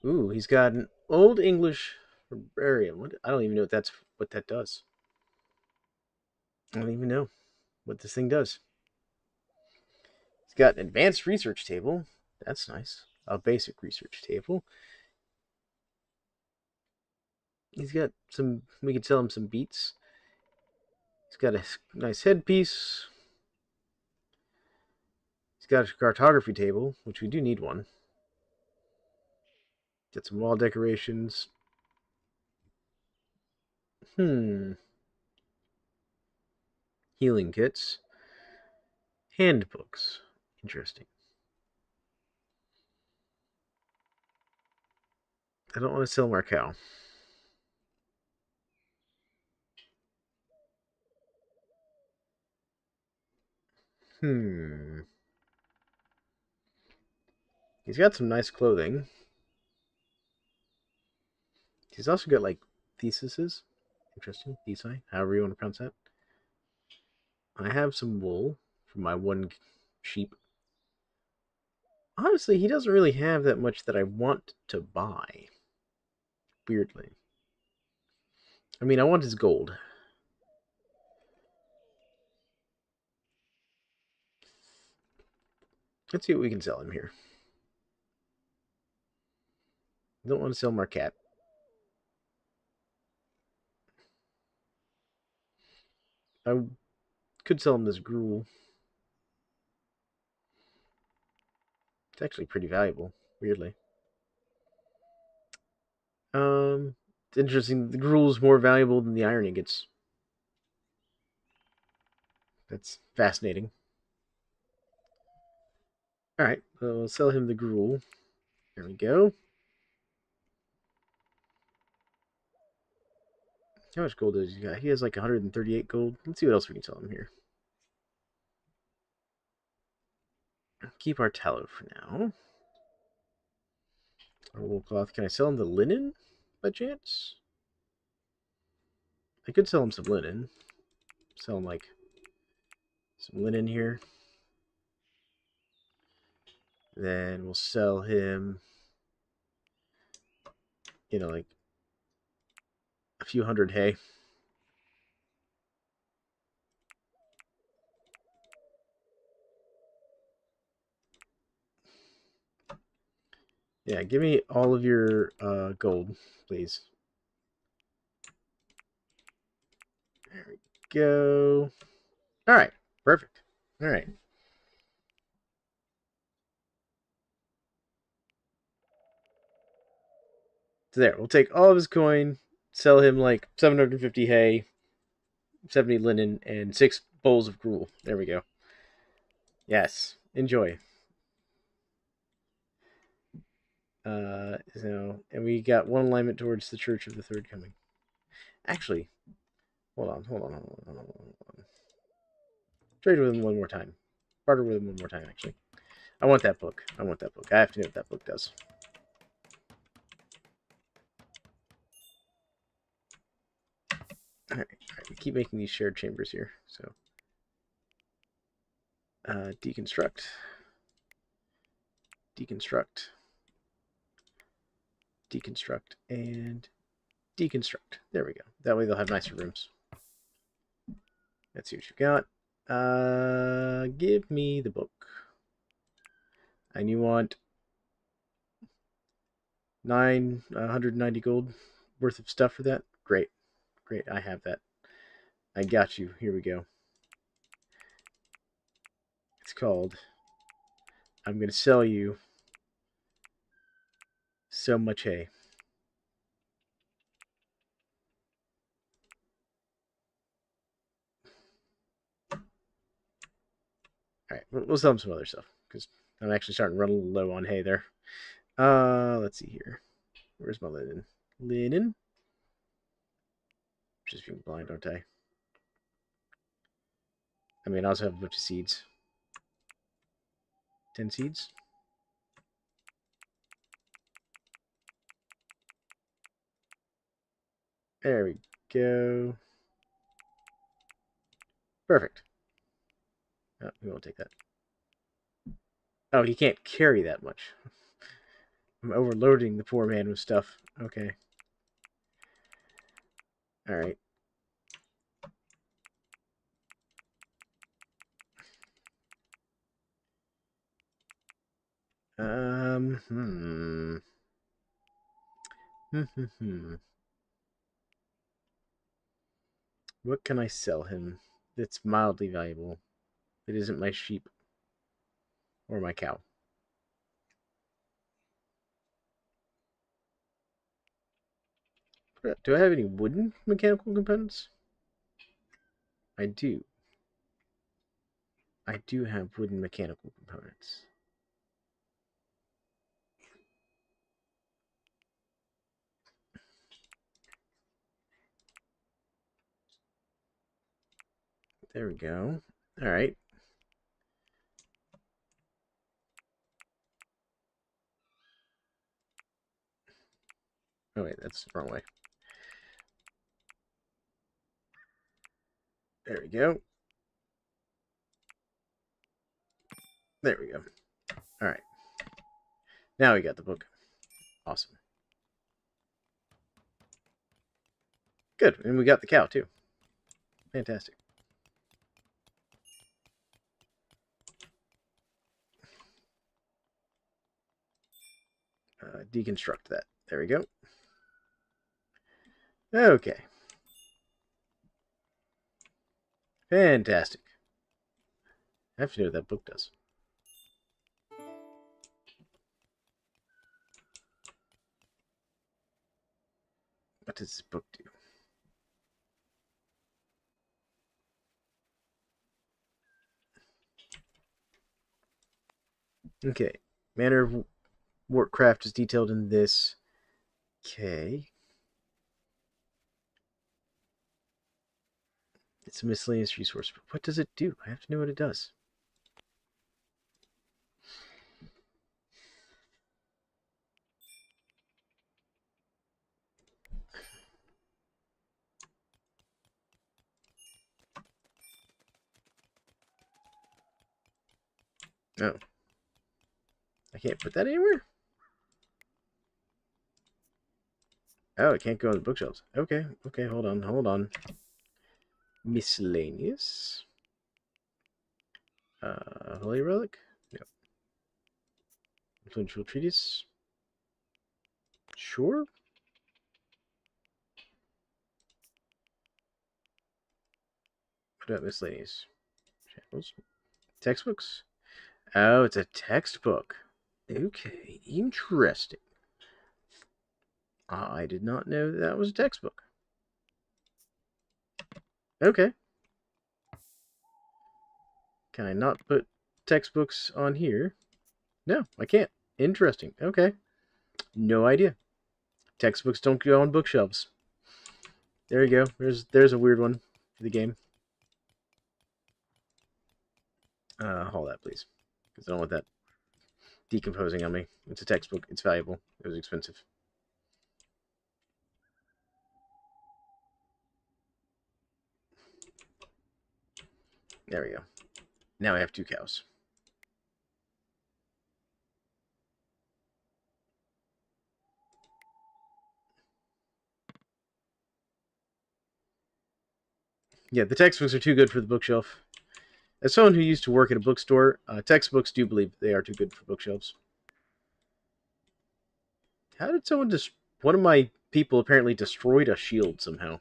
Ooh, he's got an Old English librarian. I don't even know what that does. I don't even know what this thing does. He's got an advanced research table. That's nice. A basic research table. He's got some... We could sell him some beats. He's got a nice headpiece. He's got a cartography table, which we do need one. Got some wall decorations. Healing kits. Handbooks. Interesting. I don't want to sell Markel. He's got some nice clothing. He's also got, like, theses. Interesting. Thesi. However you want to pronounce that. I have some wool from my one sheep. Honestly, he doesn't really have that much that I want to buy. Weirdly. I mean, I want his gold. Let's see what we can sell him here. I don't want to sell Marquette. I could sell him this gruel. It's actually pretty valuable, weirdly. It's interesting. The gruel is more valuable than the iron ingots. That's fascinating. Alright, we'll sell him the gruel. There we go. How much gold does he got? He has like 138 gold. Let's see what else we can sell him here. Keep our tallow for now. Our wool cloth. Can I sell him the linen by chance? I could sell him some linen. Sell him like some linen here. Then we'll sell him, like a few hundred hay. Yeah, give me all of your gold, please. There we go. All right, perfect. All right. So there, we'll take all of his coin, sell him like 750 hay, 70 linen, and 6 bowls of gruel. There we go. Yes, enjoy. And we got one alignment towards the Church of the Third Coming. Actually, hold on. Trade with him one more time. Barter with him one more time, actually. I want that book. I have to know what that book does. Alright, we keep making these shared chambers here. So, deconstruct. deconstruct, and deconstruct. There we go. That way they'll have nicer rooms. Let's see what you've got. Give me the book. And you want 190 gold worth of stuff for that? Great. Great, I have that. I got you. Here we go. It's called I'm going to sell you so much hay. Alright, we'll sell them some other stuff, because I'm actually starting to run a little low on hay there. Let's see here. Where's my linen? Linen? Just being blind, aren't I? I mean, I also have a bunch of seeds. 10 seeds. There we go. Perfect. Oh, we won't take that. Oh, he can't carry that much. I'm overloading the poor man with stuff. Okay. Alright. Hmm. What can I sell him that's mildly valuable? It isn't my sheep or my cow. Do I have any wooden mechanical components? I do. I do have wooden mechanical components. There we go. All right. Oh, wait, that's the wrong way. There we go. There we go. All right. Now we got the book. Awesome. Good. And we got the cow, too. Fantastic. Deconstruct that. There we go. Okay. Fantastic. I have to know what that book does. What does this book do? Okay. Manner of Warcraft is detailed in this. Okay. It's a miscellaneous resource. But what does it do? I have to know what it does. Oh. I can't put that anywhere? Oh, it can't go on the bookshelves. Okay, okay, hold on. Miscellaneous. Holy Relic? No. Influential Treatise? Sure. What about miscellaneous? Channels? Textbooks? Oh, it's a textbook. Okay, interesting. I did not know that was a textbook. Okay. Can I not put textbooks on here? No, I can't. Interesting. Okay. No idea. Textbooks don't go on bookshelves. There you go. There's a weird one for the game. Haul that, please. Because I don't want that decomposing on me. It's a textbook. It's valuable. It was expensive. There we go. Now I have 2 cows. Yeah, the textbooks are too good for the bookshelf. As someone who used to work at a bookstore, textbooks do believe they are too good for bookshelves. How did someone just... One of my people apparently destroyed a shield somehow.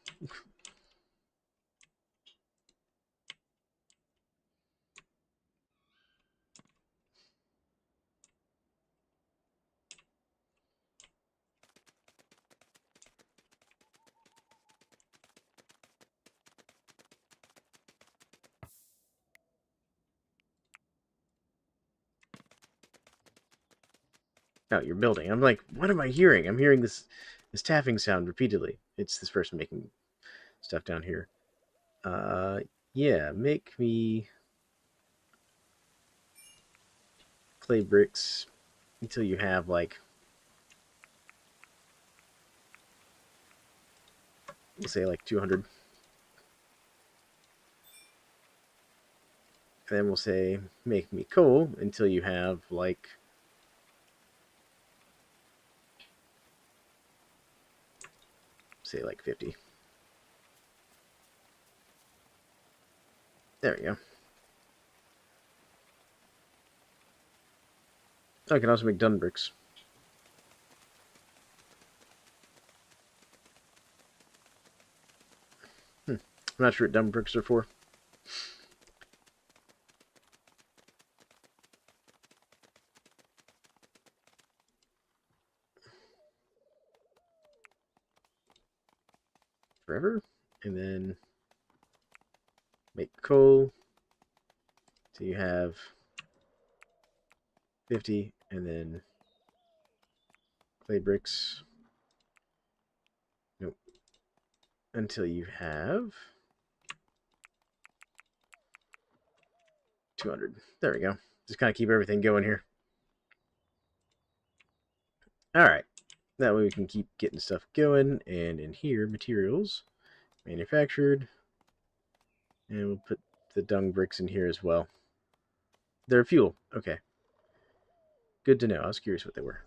No, you're building. I'm like, what am I hearing? I'm hearing this tapping sound repeatedly. It's this person making stuff down here. Uh, yeah, make me clay bricks until you have like, we'll say like 200. And then we'll say make me coal until you have like, say like 50. There we go. I can also make dun bricks. I'm not sure what dun bricks are for. Forever. And then make coal. So you have 50. And then clay bricks. Nope. Until you have 200. There we go. Just kind of keep everything going here. All right. That way we can keep getting stuff going. And in here, materials, manufactured. And we'll put the dung bricks in here as well. They're fuel. Okay. Good to know. I was curious what they were.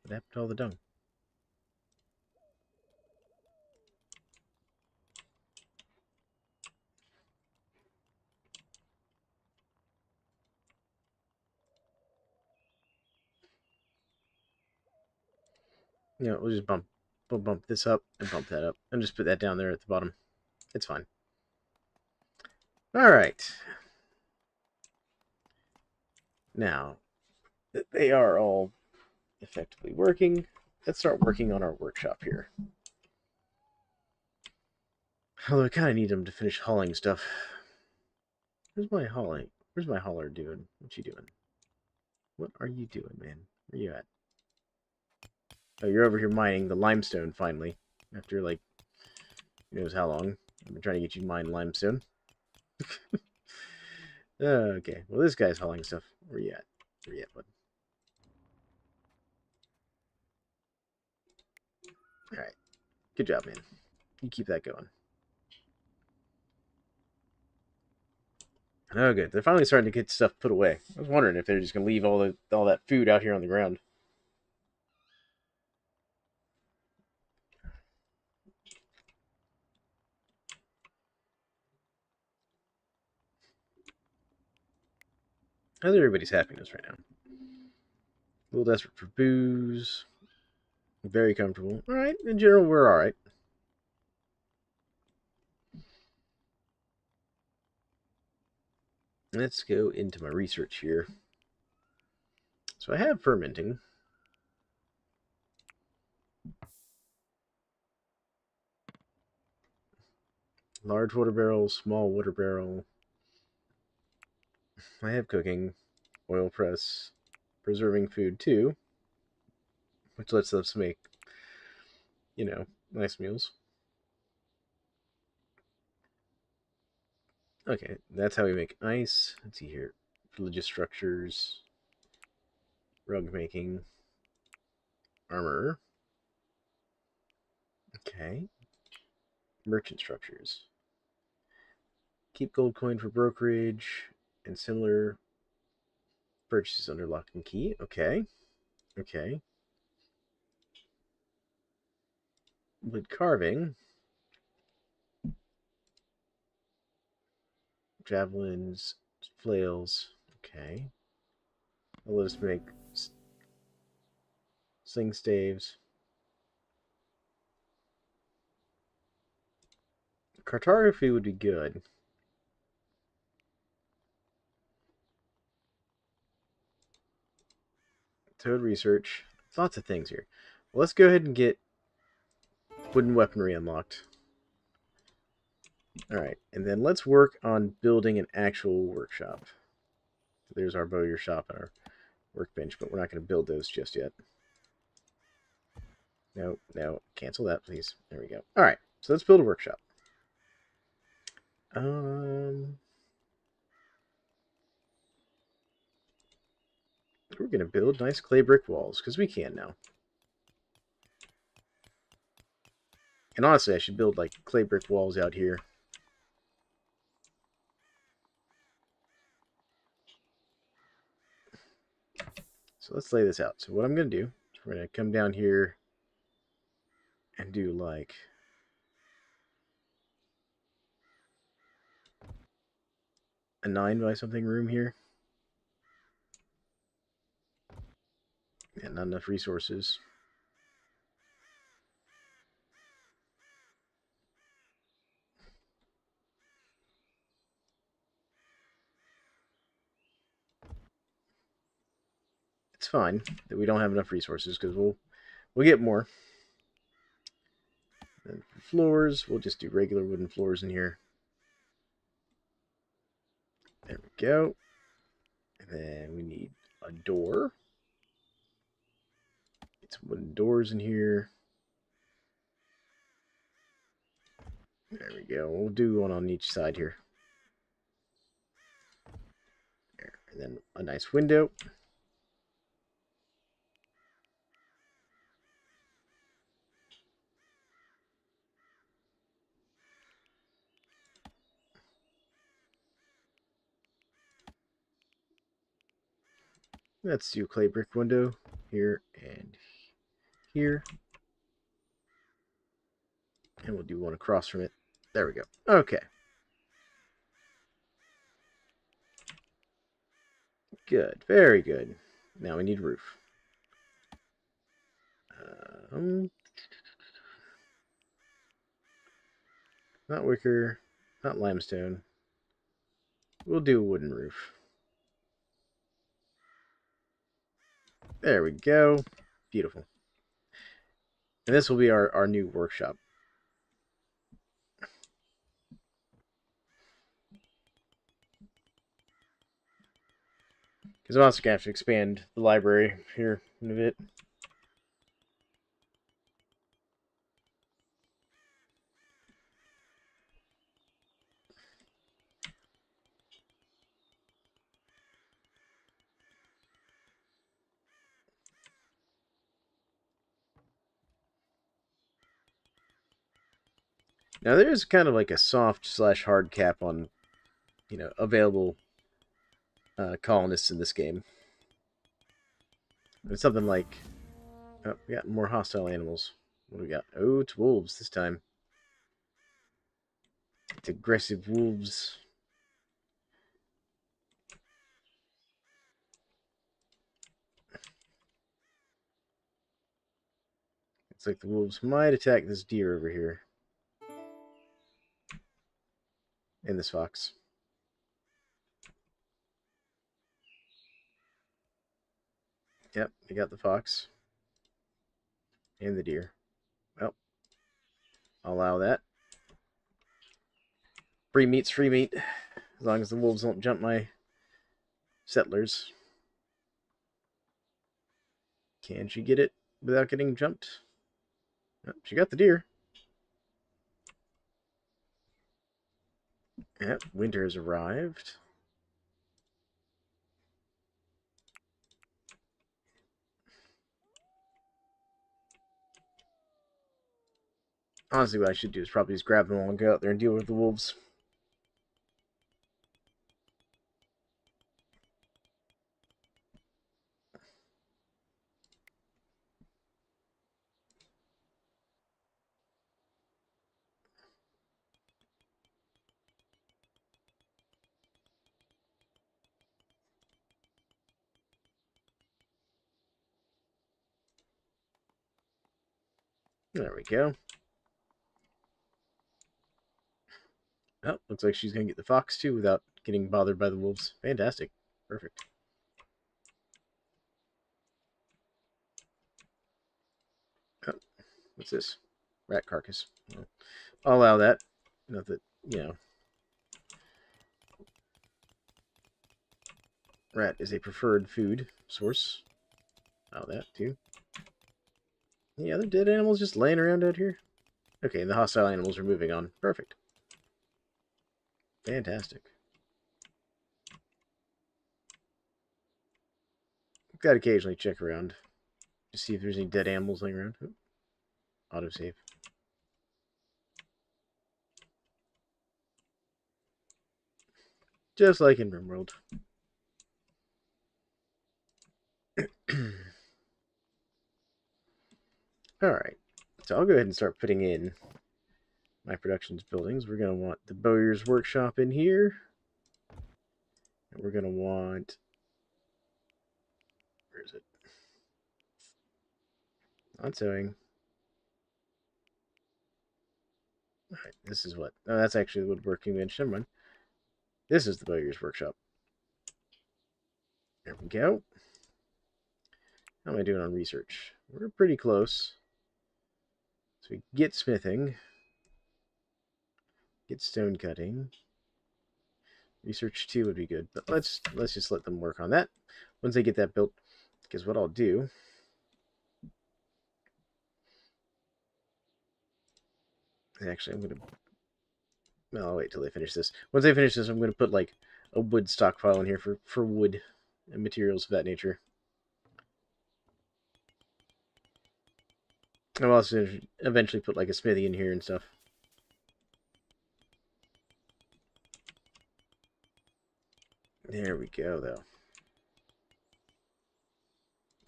What happened to all the dung? You know, we'll just bump this up and bump that up. And just put that down there at the bottom. It's fine. All right. Now that they are all effectively working, let's start working on our workshop here. Although I kind of need them to finish hauling stuff. Where's my hauling? Where's my hauler doing? What you doing? What are you doing, man? Where you at? Oh, you're over here mining the limestone finally. After like, who knows how long. I've been trying to get you to mine limestone. Okay, well this guy's hauling stuff. Where you at? Where you at, bud? Alright. Good job, man. You keep that going. Oh, good. They're finally starting to get stuff put away. I was wondering if they're just going to leave all that food out here on the ground. How's everybody's happiness right now? A little desperate for booze. Very comfortable. Alright, in general, we're alright. Let's go into my research here. So I have fermenting. Large water barrel, small water barrel. I have cooking, oil press, preserving food too, which lets us make, nice meals. Okay, that's how we make ice. Let's see here. Religious structures, rug making, armor. Okay. Merchant structures. Keep gold coin for brokerage and similar purchases under lock and key. Okay. Okay. Wood carving. Javelins, flails. Okay. Let us make sling staves. Cartography would be good. Toad research. Lots of things here. Well, let's go ahead and get wooden weaponry unlocked. Alright, and then let's work on building an actual workshop. There's our bowyer shop and our workbench, but we're not going to build those just yet. No, no, cancel that, please. There we go. Alright, so let's build a workshop. We're going to build nice clay brick walls, because we can now. And honestly, I should build, like, clay brick walls out here. So let's lay this out. So what I'm going to do is we're going to come down here and do, like, a 9 by something room here. Yeah, not enough resources. It's fine that we don't have enough resources because we'll get more. Then for floors, we'll just do regular wooden floors in here. There we go. And then we need a door. Get some wooden doors in here. There we go. We'll do one on each side here. There. And then a nice window. Let's do a clay brick window here and here. And we'll do one across from it. There we go. Okay. Good. Very good. Now we need roof. Not wicker. Not limestone. We'll do a wooden roof. There we go. Beautiful. And this will be our new workshop. Because I'm also going to have to expand the library here in a bit. Now there is kind of like a soft/hard cap on, available colonists in this game. It's something like, oh, we got more hostile animals. What do we got? Oh, it's wolves this time. It's aggressive wolves. It's like the wolves might attack this deer over here. And this fox. Yep, we got the fox. And the deer. Well, I'll allow that. Free meat's free meat. As long as the wolves don't jump my settlers. Can she get it without getting jumped? Oh, she got the deer. Yep, winter has arrived. Honestly, what I should do is probably just grab them all and go out there and deal with the wolves. There we go. Oh, looks like she's going to get the fox, too, without getting bothered by the wolves. Fantastic. Perfect. Oh, what's this? Rat carcass. Well, I'll allow that. Not that, rat is a preferred food source. Oh, that, too. Any other dead animals just laying around out here? Okay, the hostile animals are moving on. Perfect. Fantastic. Got to occasionally check around to see if there's any dead animals laying around. Oop. Autosave. Just like in RimWorld. Alright, so I'll go ahead and start putting in my productions buildings. We're going to want the bowyer's workshop in here. And we're going to want... Where is it? Not sewing. Alright, this is what... Oh, that's actually the woodworking bench. Never mind. This is the bowyer's workshop. There we go. How am I doing on research? We're pretty close. So we get smithing. Get stone cutting. Research 2 would be good. But let's just let them work on that. Once they get that built, because what I'll do... Actually, I'm going to... Well, I'll wait till they finish this. Once they finish this, I'm going to put, like, a wood stockpile in here for wood and materials of that nature. I'll also eventually put, like, a smithy in here and stuff. There we go, though.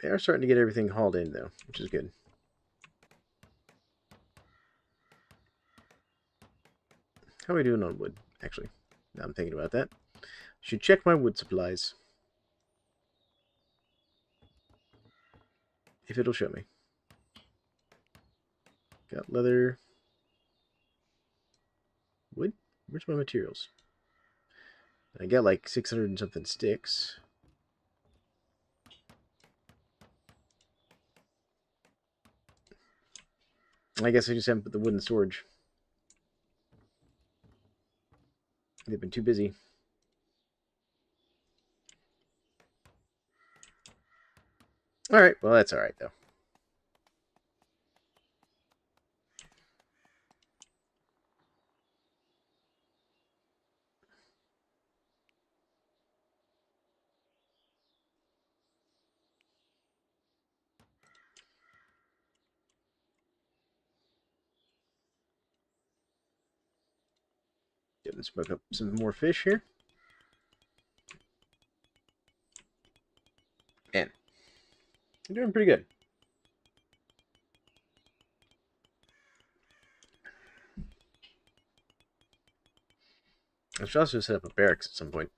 They are starting to get everything hauled in, though, which is good. How are we doing on wood, actually? Now I'm thinking about that. Should check my wood supplies. If it'll show me. Got leather. Wood? Where's my materials? I got like 600 and something sticks. I guess I just haven't put the wood in storage. They've been too busy. Alright, well that's alright though. Getting smoke up some more fish here. Man, I'm doing pretty good. I should also set up a barracks at some point.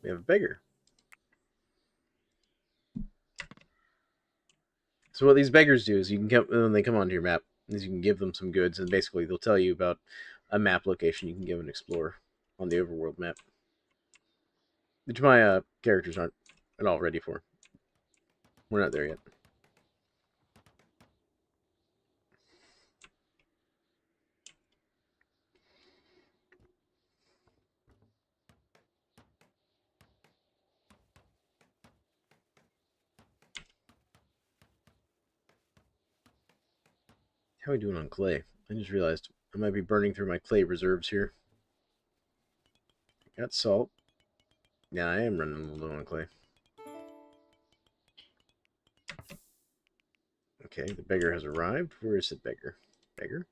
We have a beggar. So what these beggars do is you can come when they come onto your map, is you can give them some goods, and basically they'll tell you about a map location you can go and explore on the overworld map, which my characters aren't at all ready for. We're not there yet. How are we doing on clay? I just realized I might be burning through my clay reserves here. Got salt. Yeah, I am running a little low on clay. Okay, the beggar has arrived. Where is the beggar? Beggar?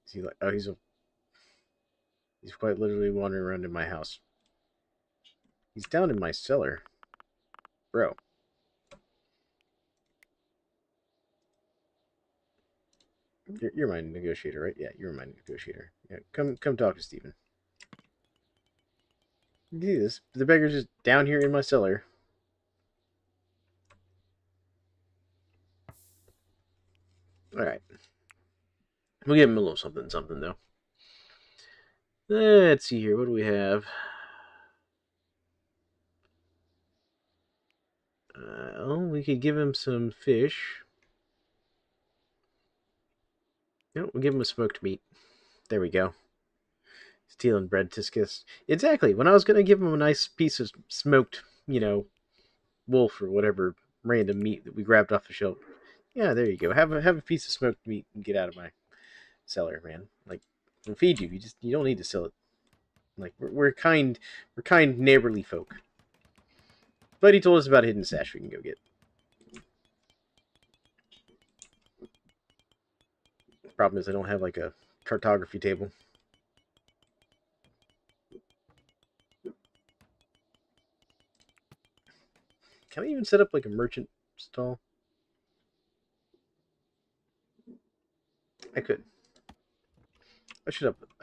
Is he like... Oh, he's quite literally wandering around in my house. He's down in my cellar. Bro. You're my negotiator, right? Yeah, you're my negotiator. Yeah, come talk to Steven. Do this. The beggar's just down here in my cellar. All right. We'll give him a little something, though. Let's see here. What do we have? We could give him some fish. No, we'll give him a smoked meat. There we go. Stealing bread, Tiscus. Exactly. When I was going to give him a nice piece of smoked, wolf or whatever random meat that we grabbed off the shelf. Yeah, there you go. Have a piece of smoked meat and get out of my cellar, man. Like, we'll feed you. You don't need to sell it. Like, we're kind neighborly folk. But he told us about a hidden stash we can go get. The problem is I don't have like a cartography table. Can I even set up like a merchant stall? I could. I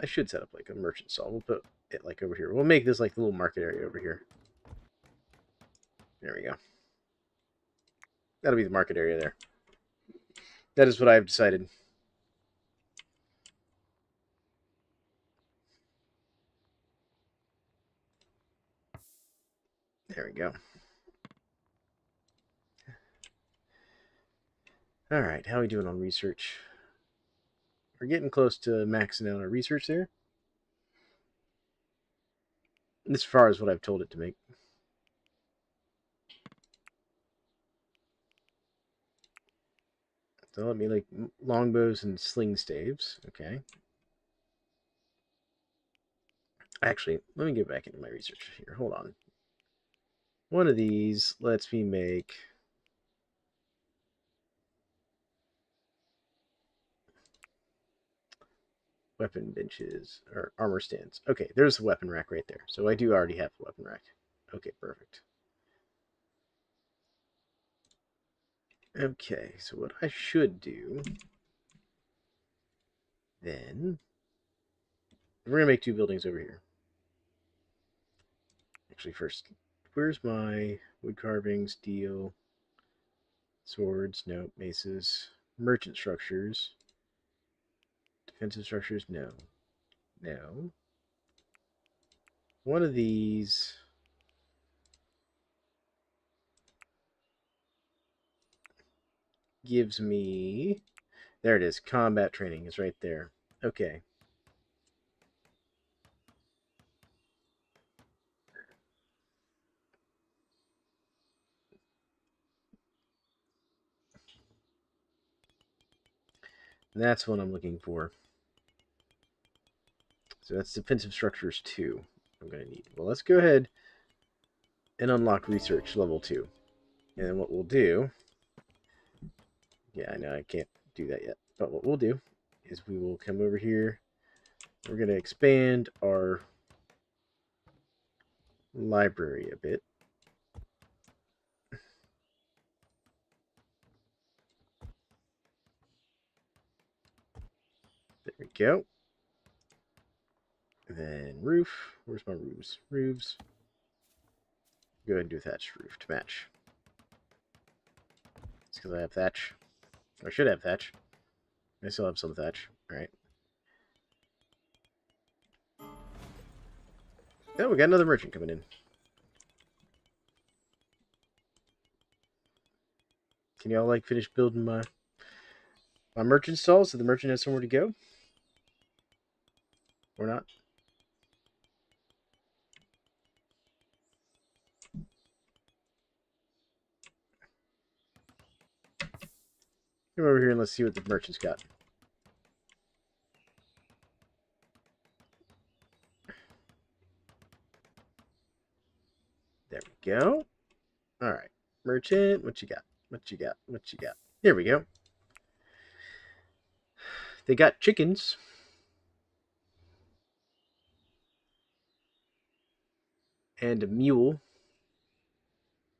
should set up like a merchant stall. We'll put it like over here. We'll make this like the little market area over here. There we go. That'll be the market area there. That is what I have decided. There we go. All right, how are we doing on research? We're getting close to maxing out our research there. As far as what I've told it to make. So let me like longbows and sling staves. Okay. Actually, let me get back into my research here. Hold on. One of these lets me make weapon benches or armor stands. Okay, there's a weapon rack right there. So I do already have a weapon rack. Okay, perfect. Okay, so what I should do then, we're going to make two buildings over here. Actually, first, where's my wood carving, steel, swords? No, maces, merchant structures, defensive structures? No. No. One of these gives me, there it is, combat training is right there. Okay. And that's what I'm looking for. So that's defensive structures 2 I'm going to need. Well, let's go ahead and unlock research level 2. And then what we'll do, yeah, I know I can't do that yet, but what we'll do is we will come over here. We're going to expand our library a bit. There we go. And then roof. Where's my roofs? Roofs. Go ahead and do a thatched roof to match. It's because I have thatch. I should have thatch. I still have some thatch. Alright. Oh, we got another merchant coming in. Can y'all like finish building my merchant stall so the merchant has somewhere to go? Or not? Come over here and let's see what the merchant's got. There we go. All right. Merchant, what you got? What you got? What you got? Here we go. They got chickens. And a mule.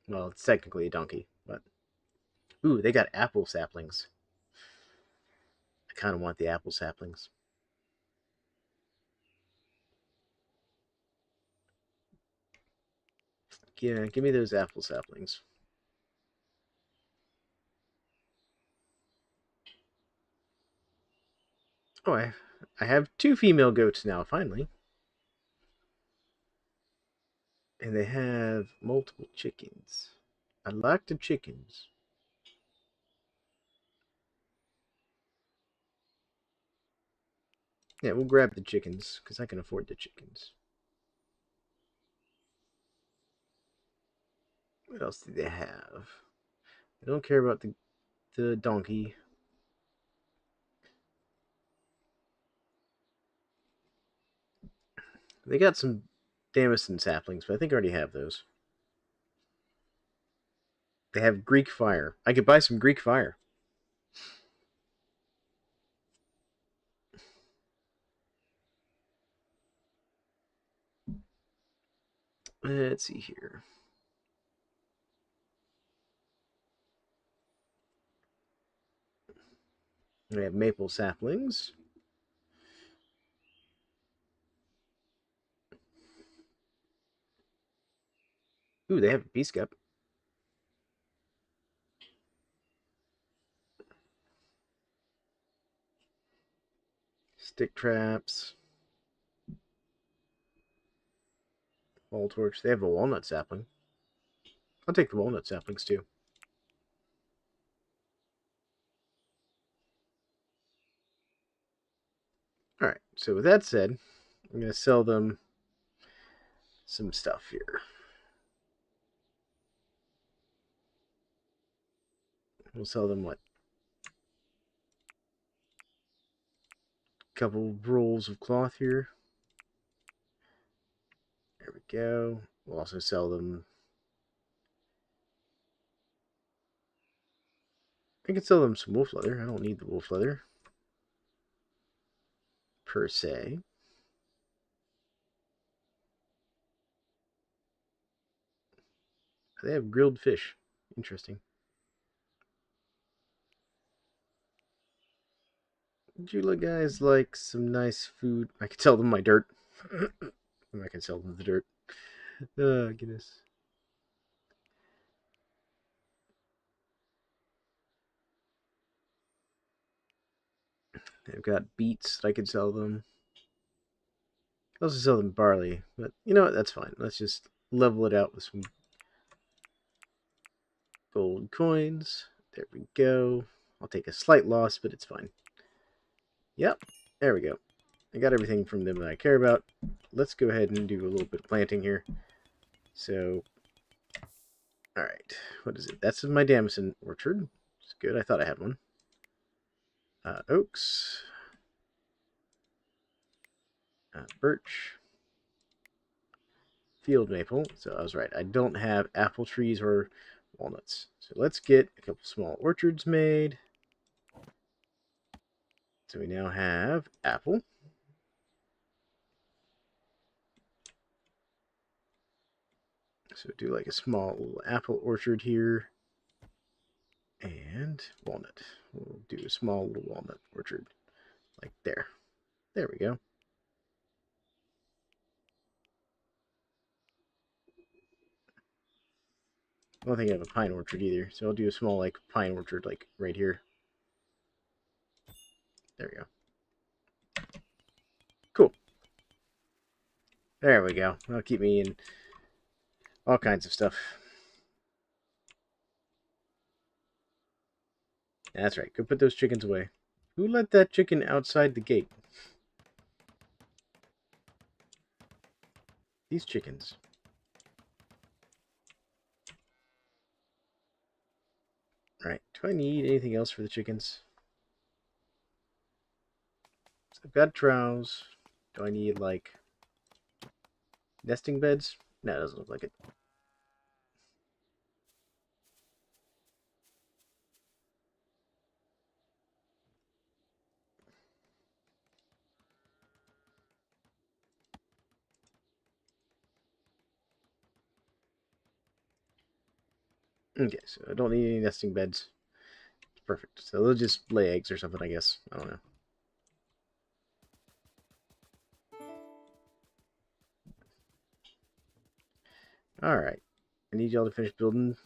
Well, it's technically a donkey, but... Ooh, they got apple saplings. I kind of want the apple saplings. Yeah, give me those apple saplings. Oh, I have 2 female goats now, finally. And they have multiple chickens. I like the chickens. Yeah, we'll grab the chickens, because I can afford the chickens. What else do they have? I don't care about the donkey. They got some damson saplings, but I think I already have those. They have Greek fire. I could buy some Greek fire. Let's see here. We have maple saplings. Ooh, they have a peace cup. Stick traps. Wall torch. They have a walnut sapling. I'll take the walnut saplings too. Alright, so with that said, I'm going to sell them some stuff here. We'll sell them what? Couple rolls of cloth here. There we go. We'll also sell them. I can sell them some wolf leather. I don't need the wolf leather per se. They have grilled fish. Interesting. Would you guys like some nice food? I could sell them my dirt. I can sell them the dirt. Oh, goodness. They've got beets that I could sell them. I also sell them barley, but you know what? That's fine. Let's just level it out with some gold coins. There we go. I'll take a slight loss, but it's fine. Yep, there we go. I got everything from them that I care about. Let's go ahead and do a little bit of planting here. So, alright. What is it? That's my damson orchard. It's good. I thought I had one. Oaks. Birch. Field maple. So I was right. I don't have apple trees or walnuts. So let's get a couple small orchards made. So we now have apple. So do like a small little apple orchard here. And walnut. We'll do a small little walnut orchard. Like there. There we go. I don't think I have a pine orchard either. So I'll do a small like pine orchard like right here. There we go. Cool. There we go. That'll keep me in all kinds of stuff. That's right. Go put those chickens away. Who let that chicken outside the gate? These chickens. Alright. Do I need anything else for the chickens? So I've got troughs. Do I need, like, nesting beds? No, it doesn't look like it. Okay, so I don't need any nesting beds. Perfect. So they'll just lay eggs or something, I guess. I don't know. Alright. I need y'all to finish building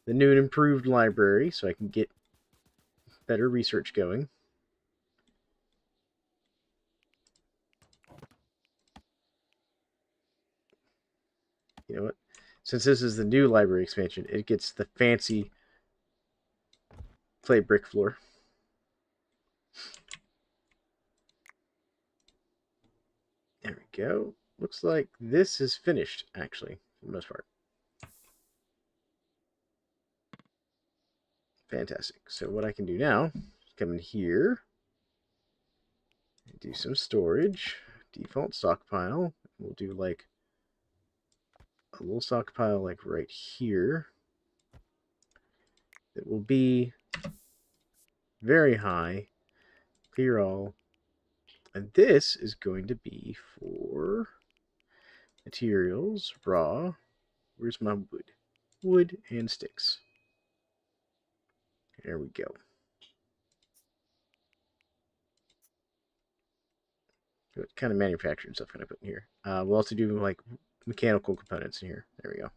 the new and improved library so I can get better research going. You know what? Since this is the new library expansion, it gets the fancy clay brick floor. There we go. Looks like this is finished, actually, for the most part. Fantastic. So what I can do now, come in here, do some storage, default stockpile. We'll do like a little stockpile like right here. It will be very high, clear all. And this is going to be for materials, raw. Where's my wood? Wood and sticks. There we go. What kind of manufacturing stuff can I put in here? We'll also do like mechanical components in here. There we go.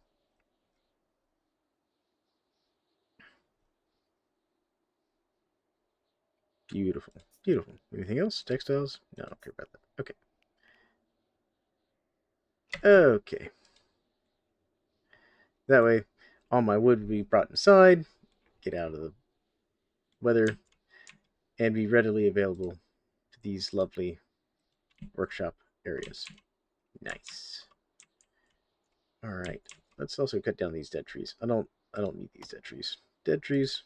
Beautiful. Beautiful. Anything else? Textiles? No, I don't care about that. Okay. Okay. That way, all my wood will be brought inside, get out of the weather, and be readily available to these lovely workshop areas. Nice. All right. Let's also cut down these dead trees. I don't need these dead trees. Dead trees.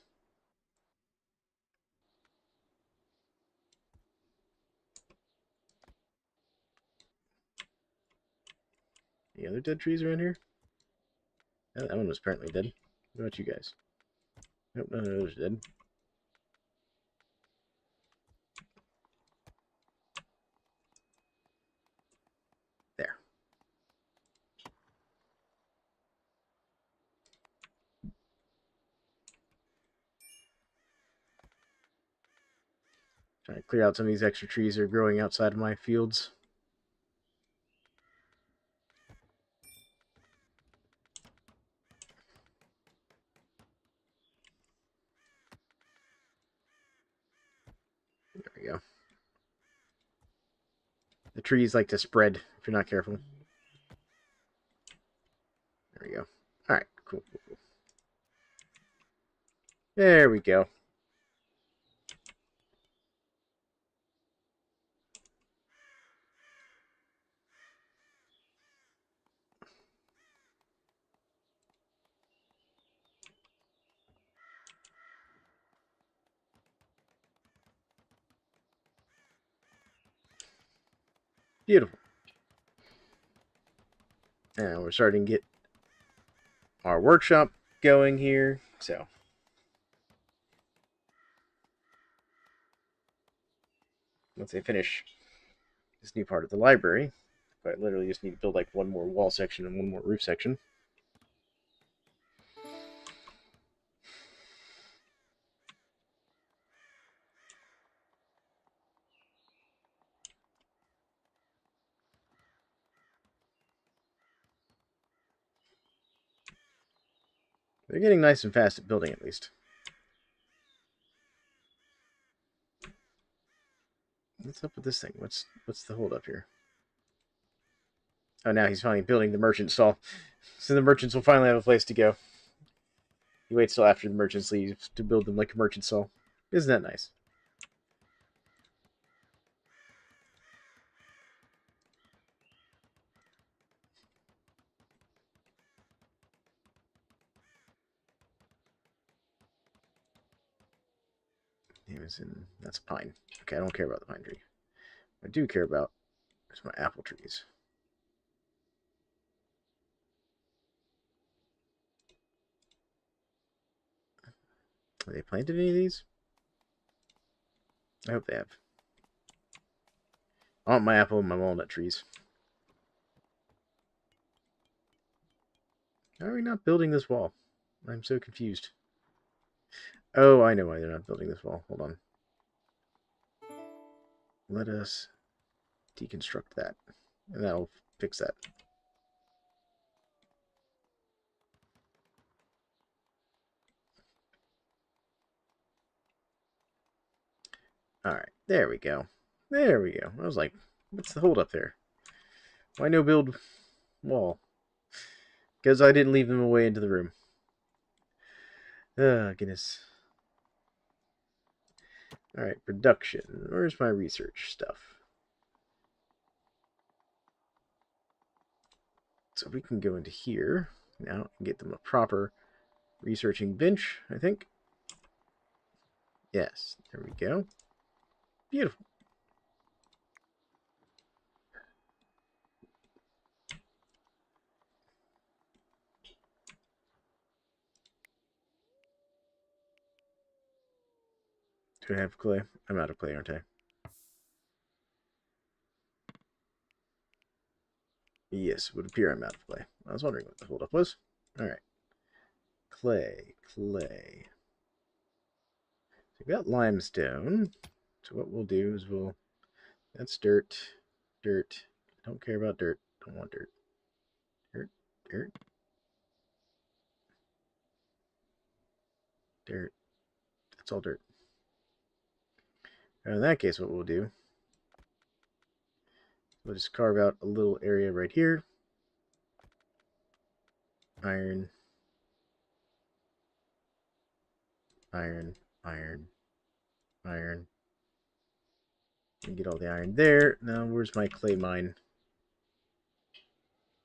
Any other dead trees around here? Oh, that one was apparently dead. What about you guys? Nope, none of those are dead. There. Trying to clear out some of these extra trees that are growing outside of my fields. There we go. The trees like to spread if you're not careful. There we go. All right, cool. There we go. Beautiful. And we're starting to get our workshop going here. So once I finish this new part of the library, I literally just need to build like one more wall section and one more roof section. They're getting nice and fast at building, at least. What's up with this thing? What's the hold up here? Oh, now he's finally building the merchant stall. So the merchants will finally have a place to go. He waits till after the merchants leave to build them like a merchant stall. Isn't that nice? That's pine. Okay, I don't care about the pine tree. What I do care about is my apple trees. Have they planted any of these? I hope they have. I want my apple and my walnut trees. How are we not building this wall? I'm so confused. Oh, I know why they're not building this wall. Hold on. Let us deconstruct that. And that'll fix that. Alright, there we go. There we go. I was like, what's the hold up there? Why no build wall? Because I didn't leave them away into the room. Oh, goodness. Alright, production. Where's my research stuff? So we can go into here now and get them a proper researching bench, I think. Yes, there we go. Beautiful. Do I have clay? I'm out of clay, aren't I? Yes, it would appear I'm out of clay. I was wondering what the holdup was. Alright. Clay, clay. So we've got limestone. So what we'll do is that's dirt, dirt. I don't care about dirt. Don't want dirt. Dirt, dirt, dirt. That's all dirt. In that case, what we'll do, we'll just carve out a little area right here. Iron, iron, iron, iron. And get all the iron there. Now, where's my clay mine?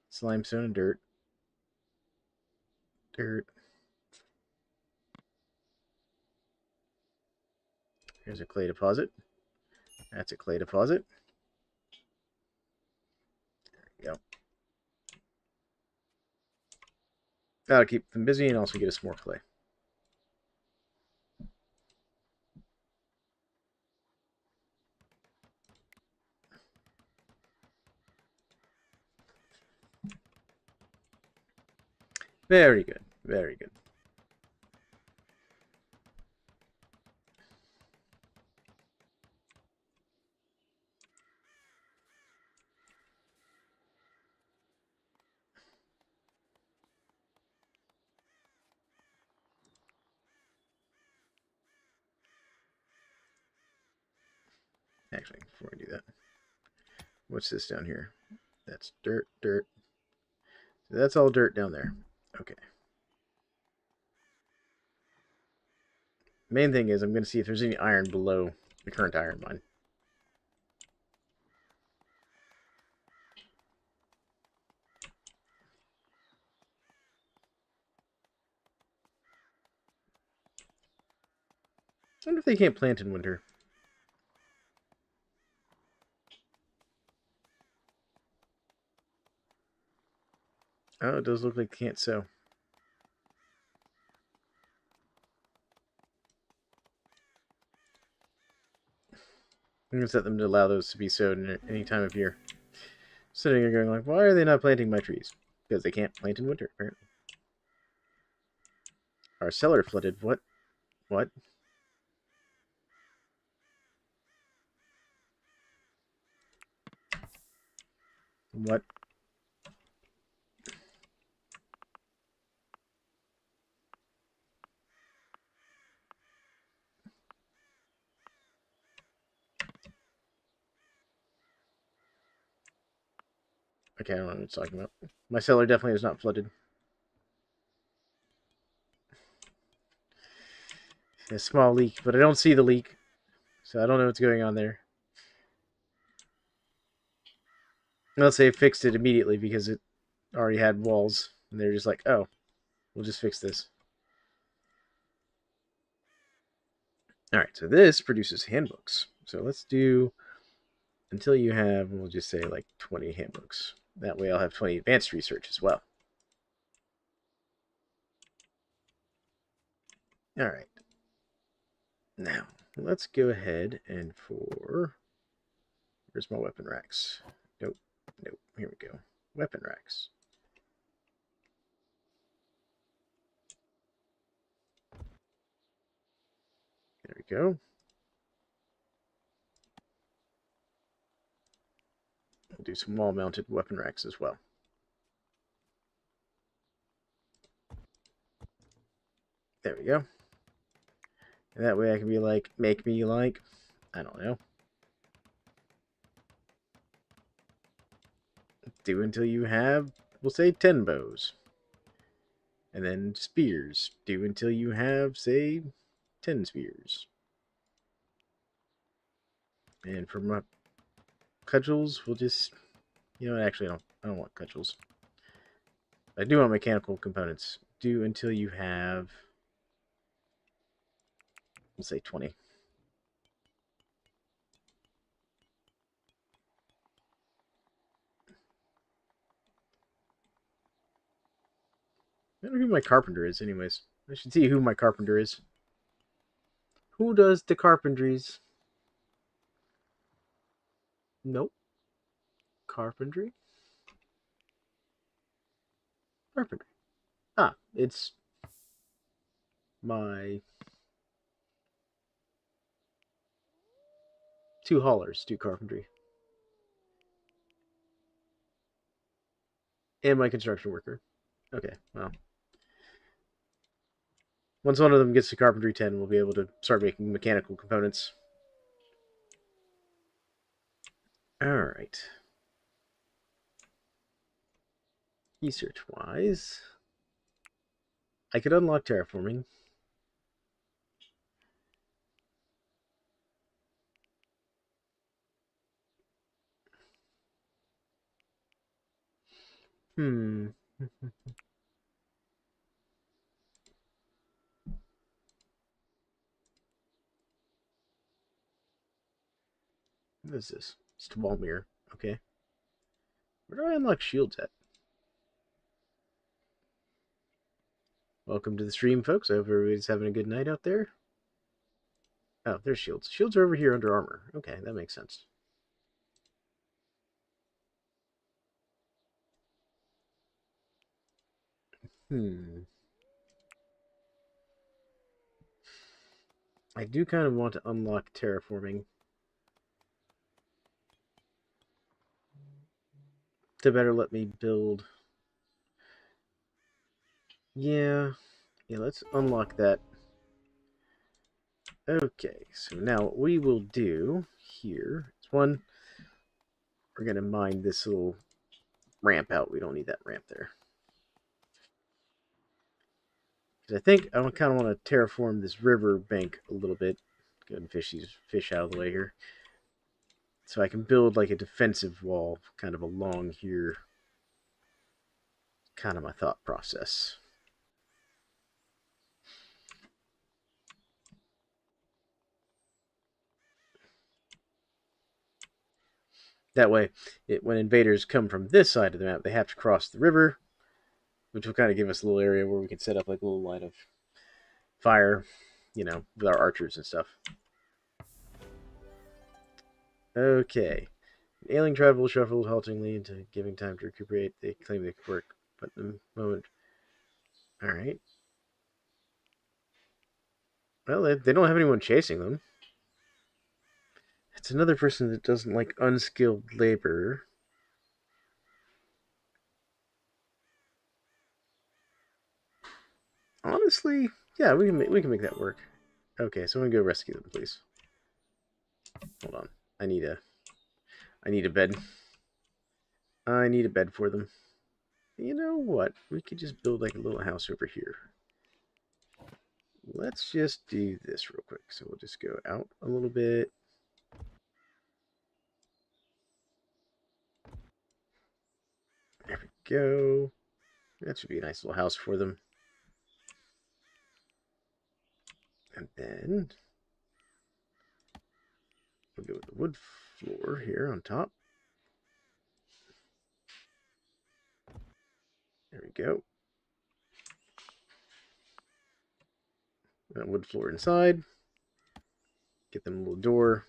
It's limestone and dirt. Dirt. Here's a clay deposit. That's a clay deposit. There we go. That'll keep them busy and also get us more clay. Very good. Very good. Actually, before I do that, what's this down here? That's dirt, dirt. So that's all dirt down there. Okay. Main thing is I'm going to see if there's any iron below the current iron mine. I wonder if they can't plant in winter. Oh, it does look like they can't sow. I'm going to set them to allow those to be sowed at any time of year. Sitting here going like, why are they not planting my trees? Because they can't plant in winter, apparently. Our cellar flooded. What? What? What? Okay, I don't know what it's talking about. My cellar definitely is not flooded. A small leak, but I don't see the leak. So I don't know what's going on there. Unless they fixed it immediately because it already had walls. And they're just like, oh, we'll just fix this. Alright, so this produces handbooks. So let's do until you have, we'll just say like 20 handbooks. That way I'll have 20 advanced research as well. Alright. Now, let's go ahead and where's my weapon racks? Nope. Nope. Here we go. Weapon racks. There we go. We'll do some wall-mounted weapon racks as well. There we go. And that way I can be like, make me like I don't know. Do until you have, we'll say, 10 bows. And then spears. Do until you have, say, 10 spears. And for my cudgels, we'll just, actually, I don't want cudgels. I do want mechanical components. Do until you have, let's say, 20. I don't know who my carpenter is, anyways. I should see who my carpenter is. Who does the carpentries? Nope. Carpentry? Carpentry. Ah, it's my two haulers do carpentry. And my construction worker. Okay, well. Once one of them gets to carpentry 10, we'll be able to start making mechanical components. Alright. Research-wise, I could unlock terraforming. What is this? It's a wall mirror. Okay. Where do I unlock shields at? Welcome to the stream, folks. I hope everybody's having a good night out there. Oh, there's shields. Shields are over here under armor. Okay, that makes sense. I do kind of want to unlock terraforming to better let me build. Yeah, let's unlock that. Okay, so now what we will do here is one, we're going to mine this little ramp out. We don't need that ramp there. Because I think I kind of want to terraform this river bank a little bit. Go ahead and fish these fish out of the way here. So I can build like a defensive wall kind of along here. Kind of my thought process. That way, when invaders come from this side of the map, they have to cross the river, which will kind of give us a little area where we can set up like a little line of fire, with our archers and stuff. Okay. Alien travel shuffled haltingly into giving time to recuperate. They claim they could work, but the moment. Alright. Well, they don't have anyone chasing them. It's another person that doesn't like unskilled labor. Honestly, yeah, we can make that work. Okay, so I'm gonna go rescue them, please. Hold on. I need a bed. I need a bed for them. You know what? We could just build like a little house over here. Let's just do this real quick. So we'll just go out a little bit. There we go. That should be a nice little house for them. And then we'll go with the wood floor here on top. There we go. That wood floor inside. Get them a little door.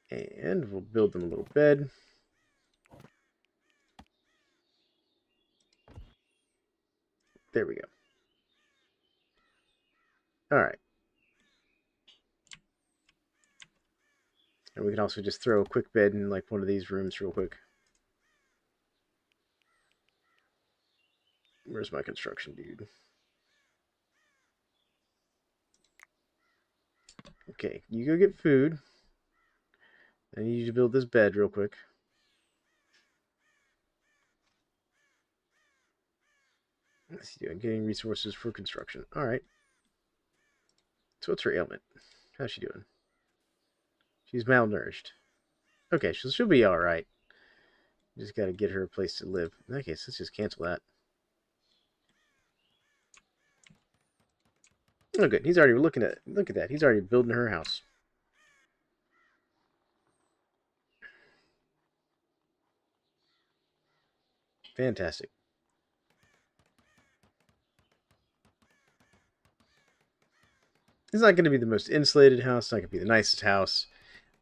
And we'll build them a little bed. There we go. Alright. And we can also just throw a quick bed in like one of these rooms real quick. Where's my construction dude? Okay, you go get food. I need you to build this bed real quick. What's he doing? Getting resources for construction. All right. So what's her ailment? How's she doing? She's malnourished. Okay, she'll be all right. Just got to get her a place to live. In that case, let's just cancel that. Oh, good. He's already looking at. Look at that. He's already building her house. Fantastic. It's not going to be the most insulated house. It's not going to be the nicest house,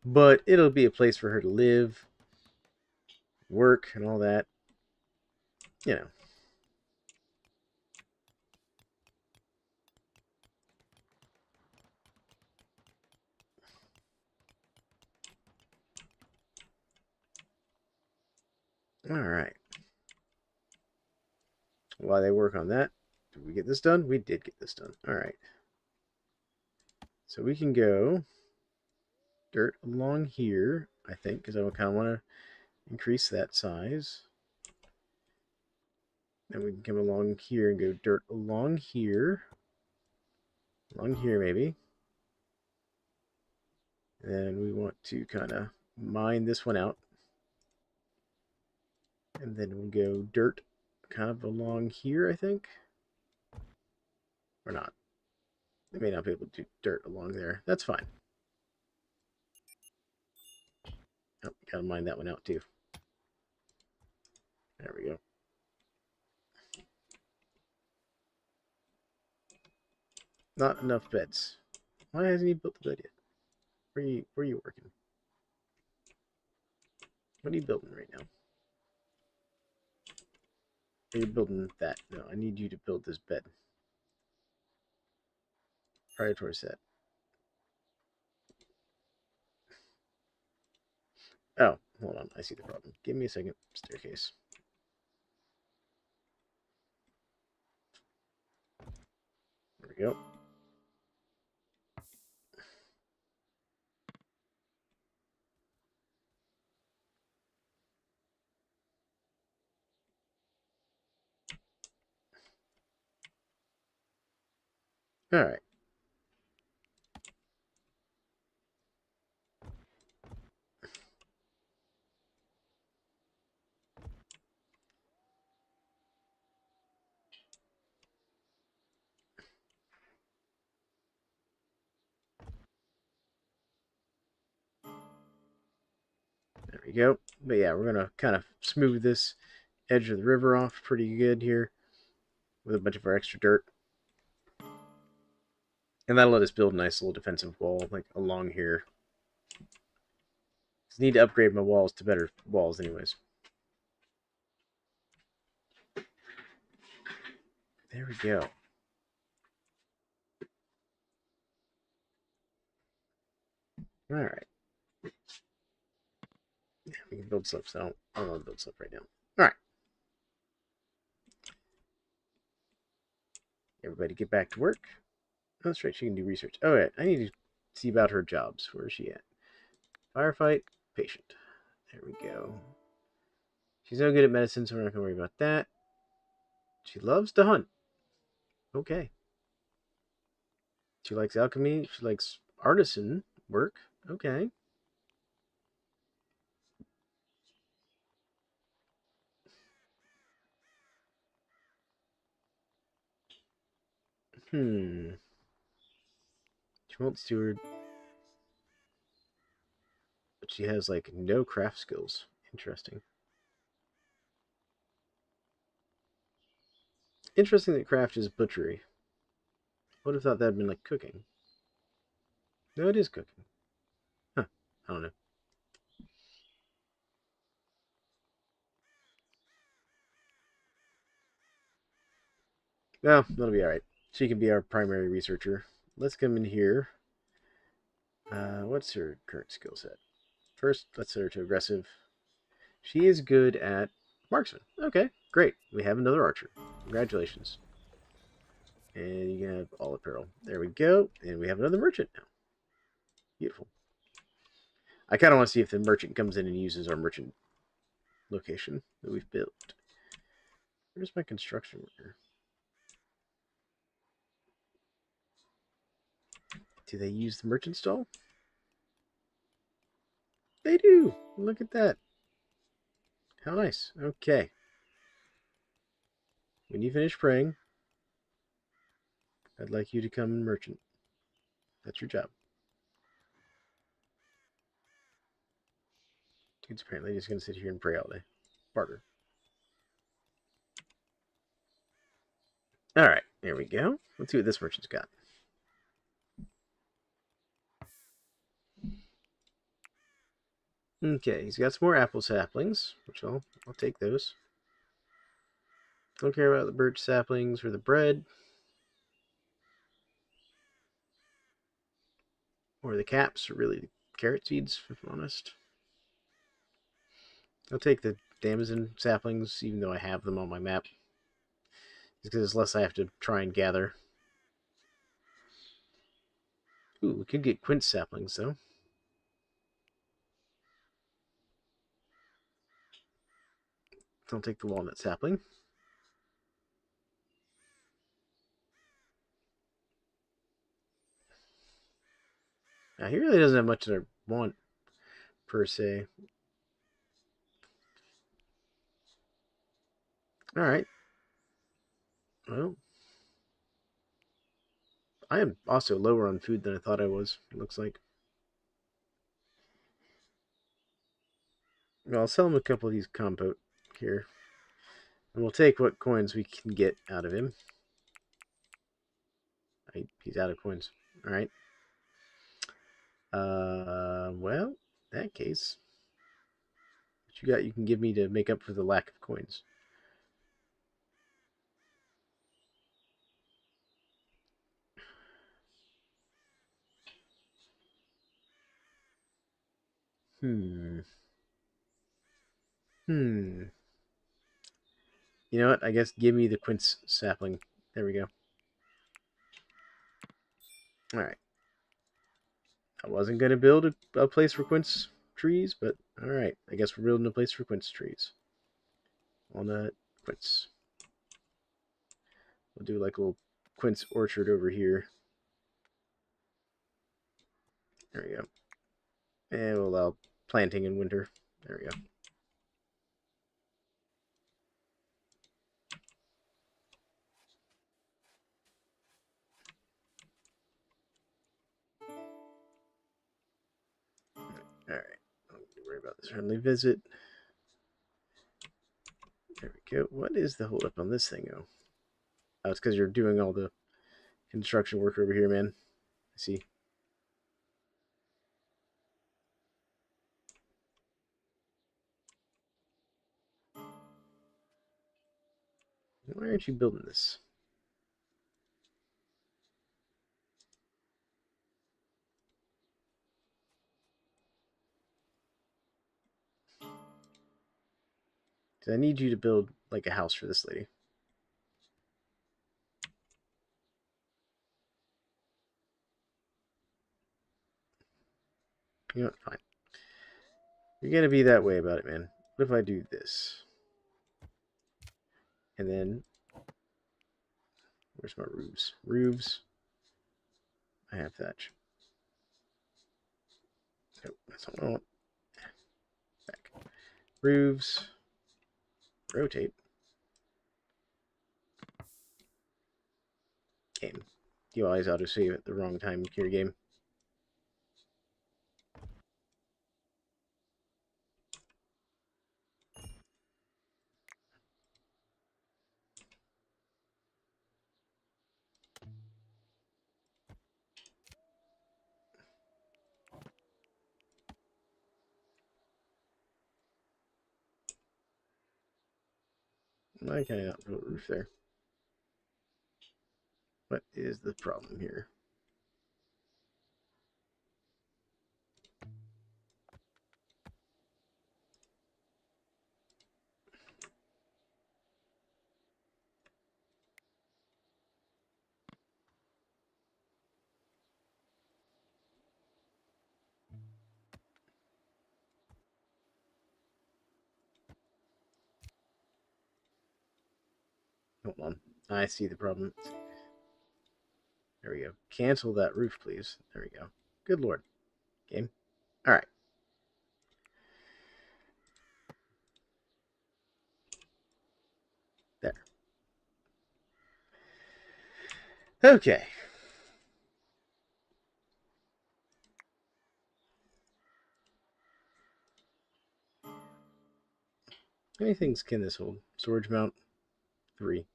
but it'll be a place for her to live, work, and all that. You know. All right. While they work on that, did we get this done? We did get this done. All right. So we can go dirt along here, I think, because I kind of want to increase that size. Then we can come along here and go dirt along here. Along here, maybe. And then we want to kind of mine this one out. And then we'll go dirt kind of along here, I think. Or not. They may not be able to do dirt along there. That's fine. Oh, gotta mine that one out too. There we go. Not enough beds. Why hasn't he built the bed yet? Where are you working? What are you building right now? Are you building that? No, I need you to build this bed. Priority set. Oh, hold on. I see the problem. Give me a second. Staircase. There we go. All right. There we go. But yeah, we're going to kind of smooth this edge of the river off pretty good here with a bunch of our extra dirt. And that'll let us build a nice little defensive wall like along here. I need to upgrade my walls to better walls anyways. There we go. All right. Yeah, we can build slips. I don't want to build slip right now. All right. Everybody get back to work. Oh, that's right. She can do research. Oh, yeah. I need to see about her jobs. Where is she at? Firefight. Patient. There we go. She's no good at medicine, so we're not going to worry about that. She loves to hunt. Okay. She likes alchemy. She likes artisan work. Okay. She won't steward, but she has like no craft skills. Interesting. Interesting that craft is butchery. I would have thought that'd been like cooking. No, it is cooking. Huh. I don't know. Well, that'll be alright. She can be our primary researcher. Let's come in here. What's her current skill set? First, let's set her to aggressive. She is good at marksman. Okay, great. We have another archer. Congratulations. And you can have all apparel. There we go. And we have another merchant now. Beautiful. I kind of want to see if the merchant comes in and uses our merchant location that we've built. Where's my construction worker? Do they use the merchant stall? They do. Look at that. How nice. Okay. When you finish praying, I'd like you to come and merchant. That's your job. Dude's apparently just going to sit here and pray all day. Barter. All right. There we go. Let's see what this merchant's got. Okay, he's got some more apple saplings, which I'll take those. Don't care about the birch saplings or the bread. Or the caps, or really the carrot seeds, if I'm honest. I'll take the damson saplings, even though I have them on my map. Just because it's less I have to try and gather. Ooh, we could get quince saplings, though. Don't take the walnut sapling. Now, he really doesn't have much that I want, per se. Alright. Well, I am also lower on food than I thought I was, it looks like. Well, I'll sell him a couple of these compote here. And we'll take what coins we can get out of him. He's out of coins. Alright. Well, in that case, what you got you can give me to make up for the lack of coins? Hmm. You know what? I guess give me the quince sapling. There we go. Alright. I wasn't going to build a place for quince trees, but alright. I guess we're building a place for quince trees. Walnut, quince. We'll do like a little quince orchard over here. There we go. And we'll allow planting in winter. There we go. Alright. Don't worry about this friendly visit. There we go. What is the holdup on this thing, though? Oh, it's because you're doing all the construction work over here, man. I see. Why aren't you building this? Because I need you to build like a house for this lady. You know what? Fine. You're going to be that way about it, man. What if I do this? And then, where's my roofs? Roofs. I have thatch. Nope, that's not what I want. Back. Roofs. Rotate. Game. You always auto save at the wrong time in your game. Why can I not build a roof there? What is the problem here? Hold on. I see the problem. There we go. Cancel that roof, please. There we go. Good lord. Game. All right. There. Okay. How many things can this hold? Storage mount, 3.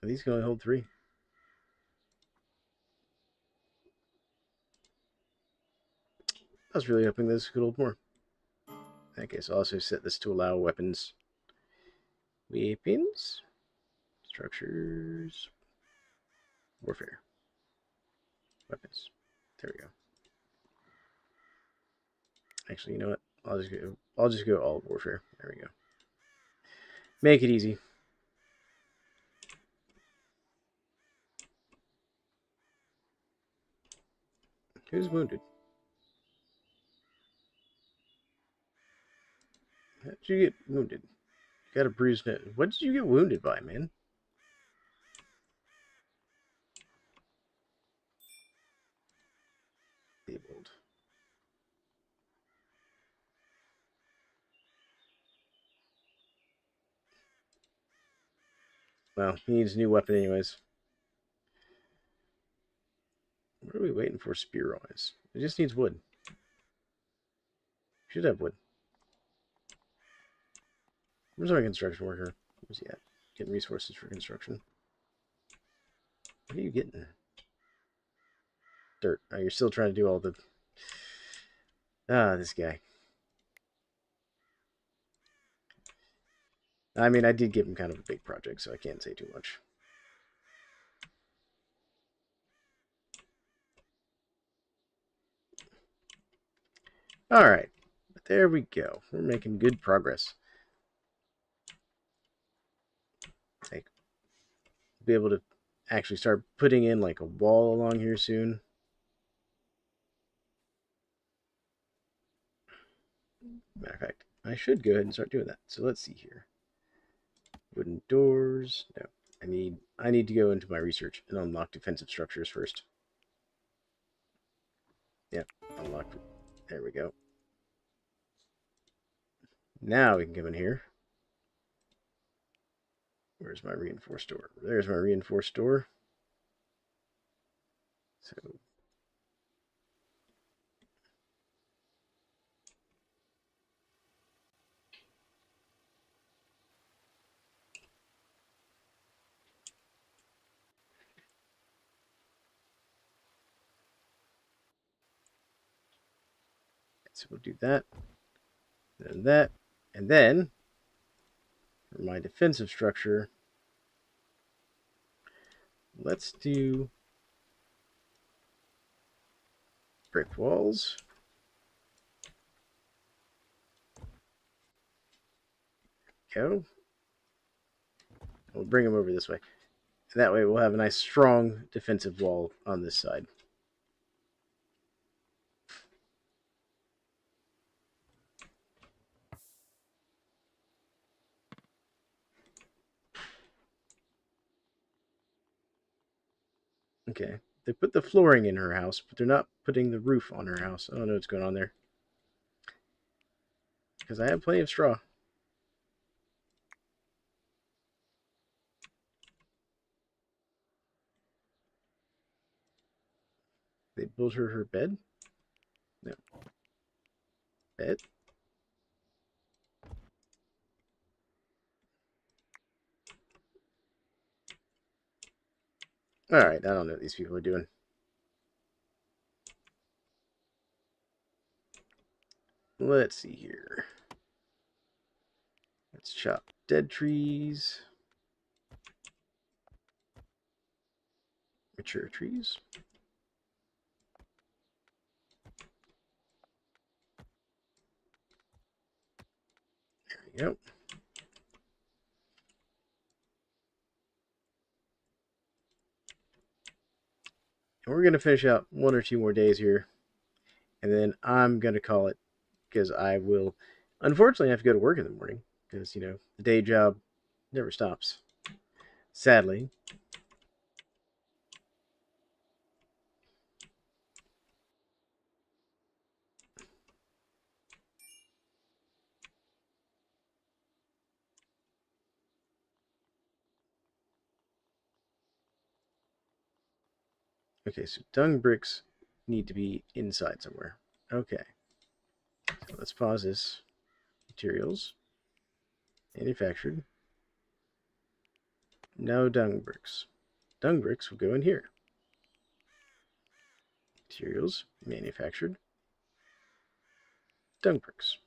Are these going to hold 3? I was really hoping this could hold more. In that case, I'll also set this to allow weapons. Weapons? Structures. Warfare. Weapons. There we go. Actually, you know what? I'll just go all warfare. There we go. Make it easy. Who's wounded? How did you get wounded? You got a bruised nose. What did you get wounded by, man? Disabled. Well, he needs a new weapon anyways. What are we waiting for spear-wise? It just needs wood. Should have wood. Where's our construction worker? Where's he at? Getting resources for construction. What are you getting? Dirt. Oh, you're still trying to do all the... Ah, this guy. I mean, I did give him kind of a big project, so I can't say too much. Alright. There we go. We're making good progress. Like, be able to actually start putting in like a wall along here soon. Matter of fact, I should go ahead and start doing that. So let's see here. Wooden doors. No. I need to go into my research and unlock defensive structures first. Yep, unlocked. There we go. Now we can come in here. Where's my reinforced door? There's my reinforced door. So we'll do that, then that, and then for my defensive structure, let's do brick walls. Go. We'll bring them over this way. And that way we'll have a nice strong defensive wall on this side. Okay. They put the flooring in her house, but they're not putting the roof on her house. I don't know what's going on there. Because I have plenty of straw. They built her bed? No. Bed? Alright, I don't know what these people are doing. Let's see here. Let's chop dead trees. Mature trees. There we go. And we're going to finish out 1 or 2 more days here. And then I'm going to call it, because I will unfortunately have to go to work in the morning. Because, you know, the day job Never stops. Sadly. Okay, so dung bricks need to be inside somewhere. Okay. So let's pause this. Materials. Manufactured. No dung bricks. Dung bricks will go in here. Materials. Manufactured. Dung bricks.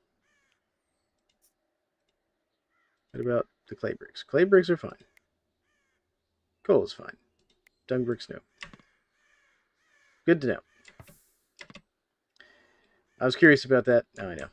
What about the clay bricks? Clay bricks are fine. Coal is fine. Dung bricks, no. Good to know. I was curious about that. Now I know.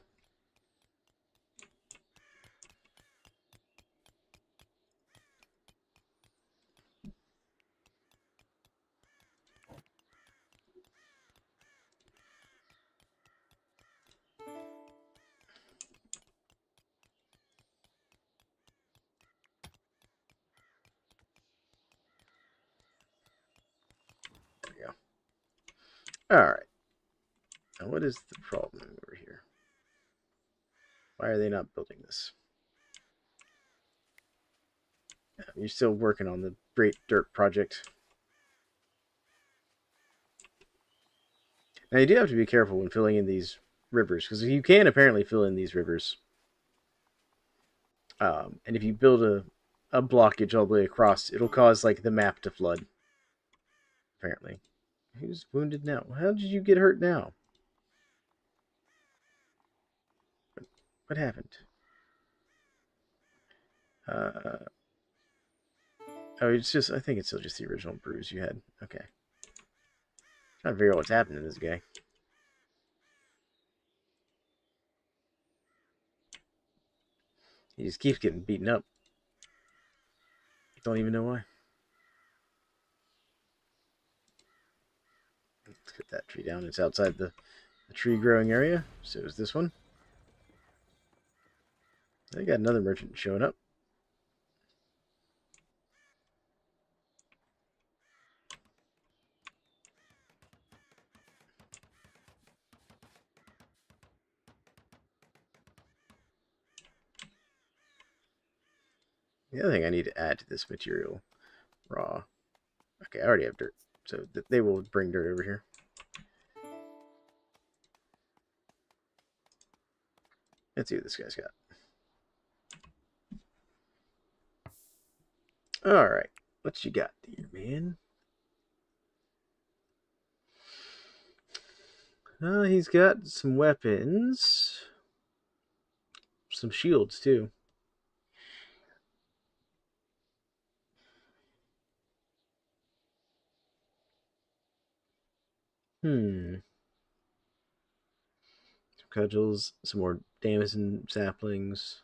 There we go. All right. Now, what is the problem over here? Why are they not building this? You're still working on the Great Dirt Project. Now, you do have to be careful when filling in these rivers, because you can apparently fill in these rivers. And if you build a blockage all the way across, it'll cause like the map to flood. Apparently. Who's wounded now? How did you get hurt now? What happened? Uh, oh, it's just, I think it's still just the original bruise you had. Okay. Trying to figure out what's happening to this guy. He just keeps getting beaten up. Don't even know why. Let's cut that tree down. It's outside the tree growing area. So is this one. I got another merchant showing up. The other thing I need to add to this material, raw. Okay, I already have dirt, so they will bring dirt over here. Let's see what this guy's got. All right, what you got there, man? He's got some weapons, some shields too. Some cudgels, some more damson saplings.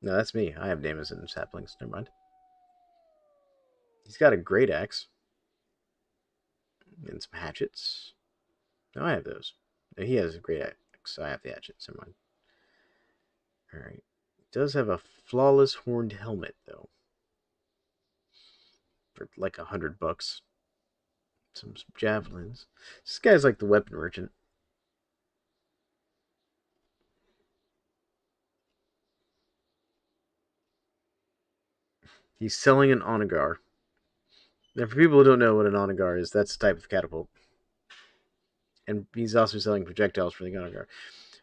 No, that's me. I have damson saplings. Never mind. He's got a great axe and some hatchets. No, I have those. No, he has a great axe. So I have the hatchets. Never mind. All right. He does have a flawless horned helmet though, for like $100. Some javelins. This guy's like the weapon merchant. He's selling an onagar. Now, for people who don't know what an onagar is, that's a type of catapult. And he's also selling projectiles for the onagar.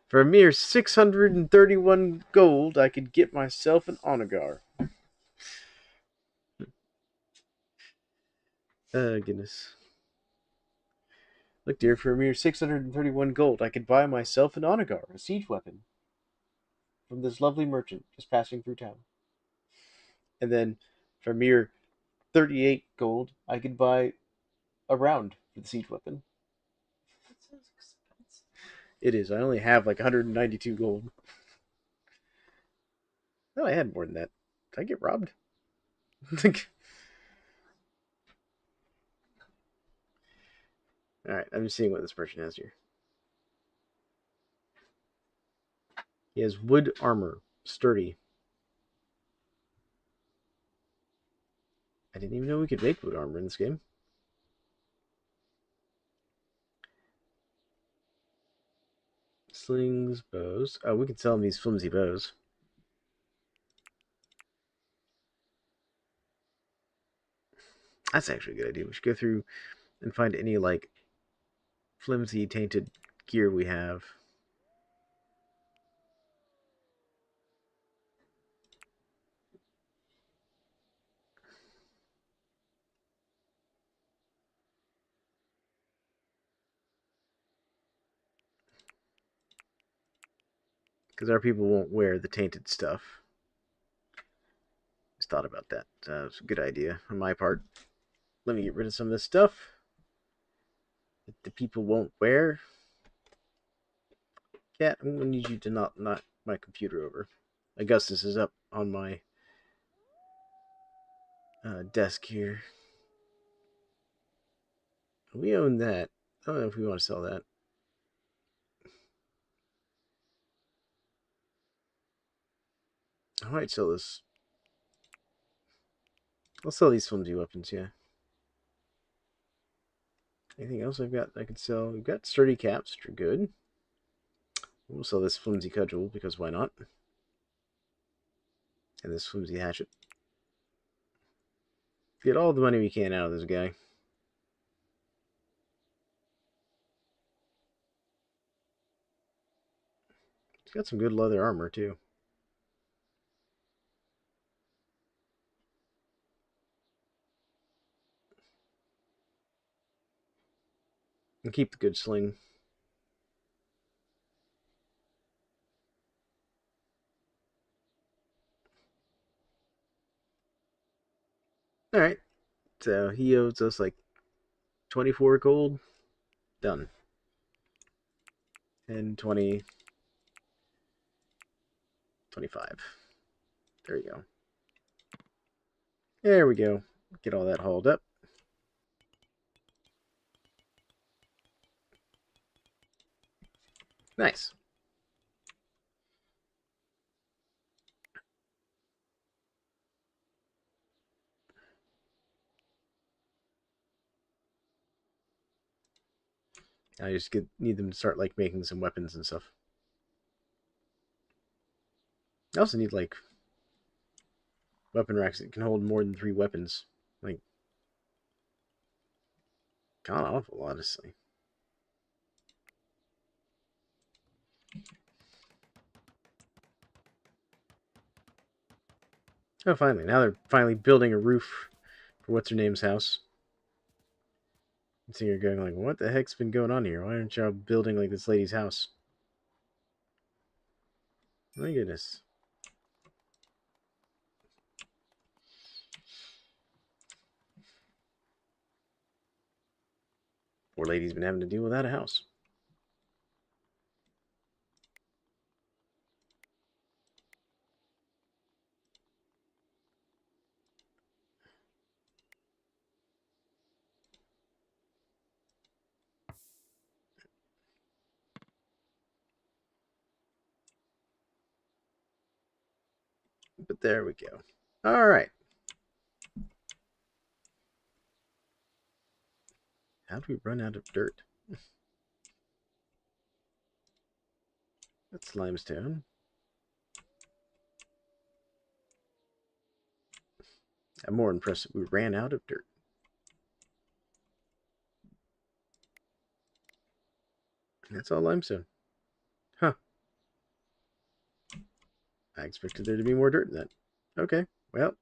For a mere 631 gold, I could get myself an onagar. Goodness. Look, dear, for a mere 631 gold, I could buy myself an onagar, a siege weapon, from this lovely merchant just passing through town. And then, for a mere 38 gold, I could buy a round for the siege weapon. That sounds expensive. It is. I only have like 192 gold. No, I had more than that. Did I get robbed? Alright, I'm just seeing what this person has here. He has wood armor. Sturdy. I didn't even know we could make wood armor in this game. Slings, bows. Oh, we could sell them these flimsy bows. That's actually a good idea. We should go through and find any, like, flimsy, tainted gear we have. Because our people won't wear the tainted stuff. Just thought about that. It's a good idea on my part. Let me get rid of some of this stuff that the people won't wear. Cat, I'm going to need you to not knock my computer over. Augustus is up on my desk here. We own that. I don't know if we want to sell that. I might sell this. I'll sell these flimsy weapons, yeah. Anything else I've got I could sell? We've got sturdy caps, which are good. We'll sell this flimsy cudgel, because why not? And this flimsy hatchet. Get all the money we can out of this guy. He's got some good leather armor, too. And keep the good sling. Alright. So he owes us like 24 gold. Done. And 20. 25. There you go. There we go. Get all that hauled up. Nice. I just need them to start like making some weapons and stuff. I also need like weapon racks that can hold more than 3 weapons. Like, kind of awful, honestly. Oh, finally. Now they're finally building a roof for what's-her-name's house. And so you're going like, what the heck's been going on here? Why aren't y'all building like this lady's house? My goodness. Poor lady's been having to deal without a house. But there we go. All right. How do we run out of dirt? That's limestone. I'm more impressed that we ran out of dirt. That's all limestone. Huh. I expected there to be more dirt than that. Okay, well,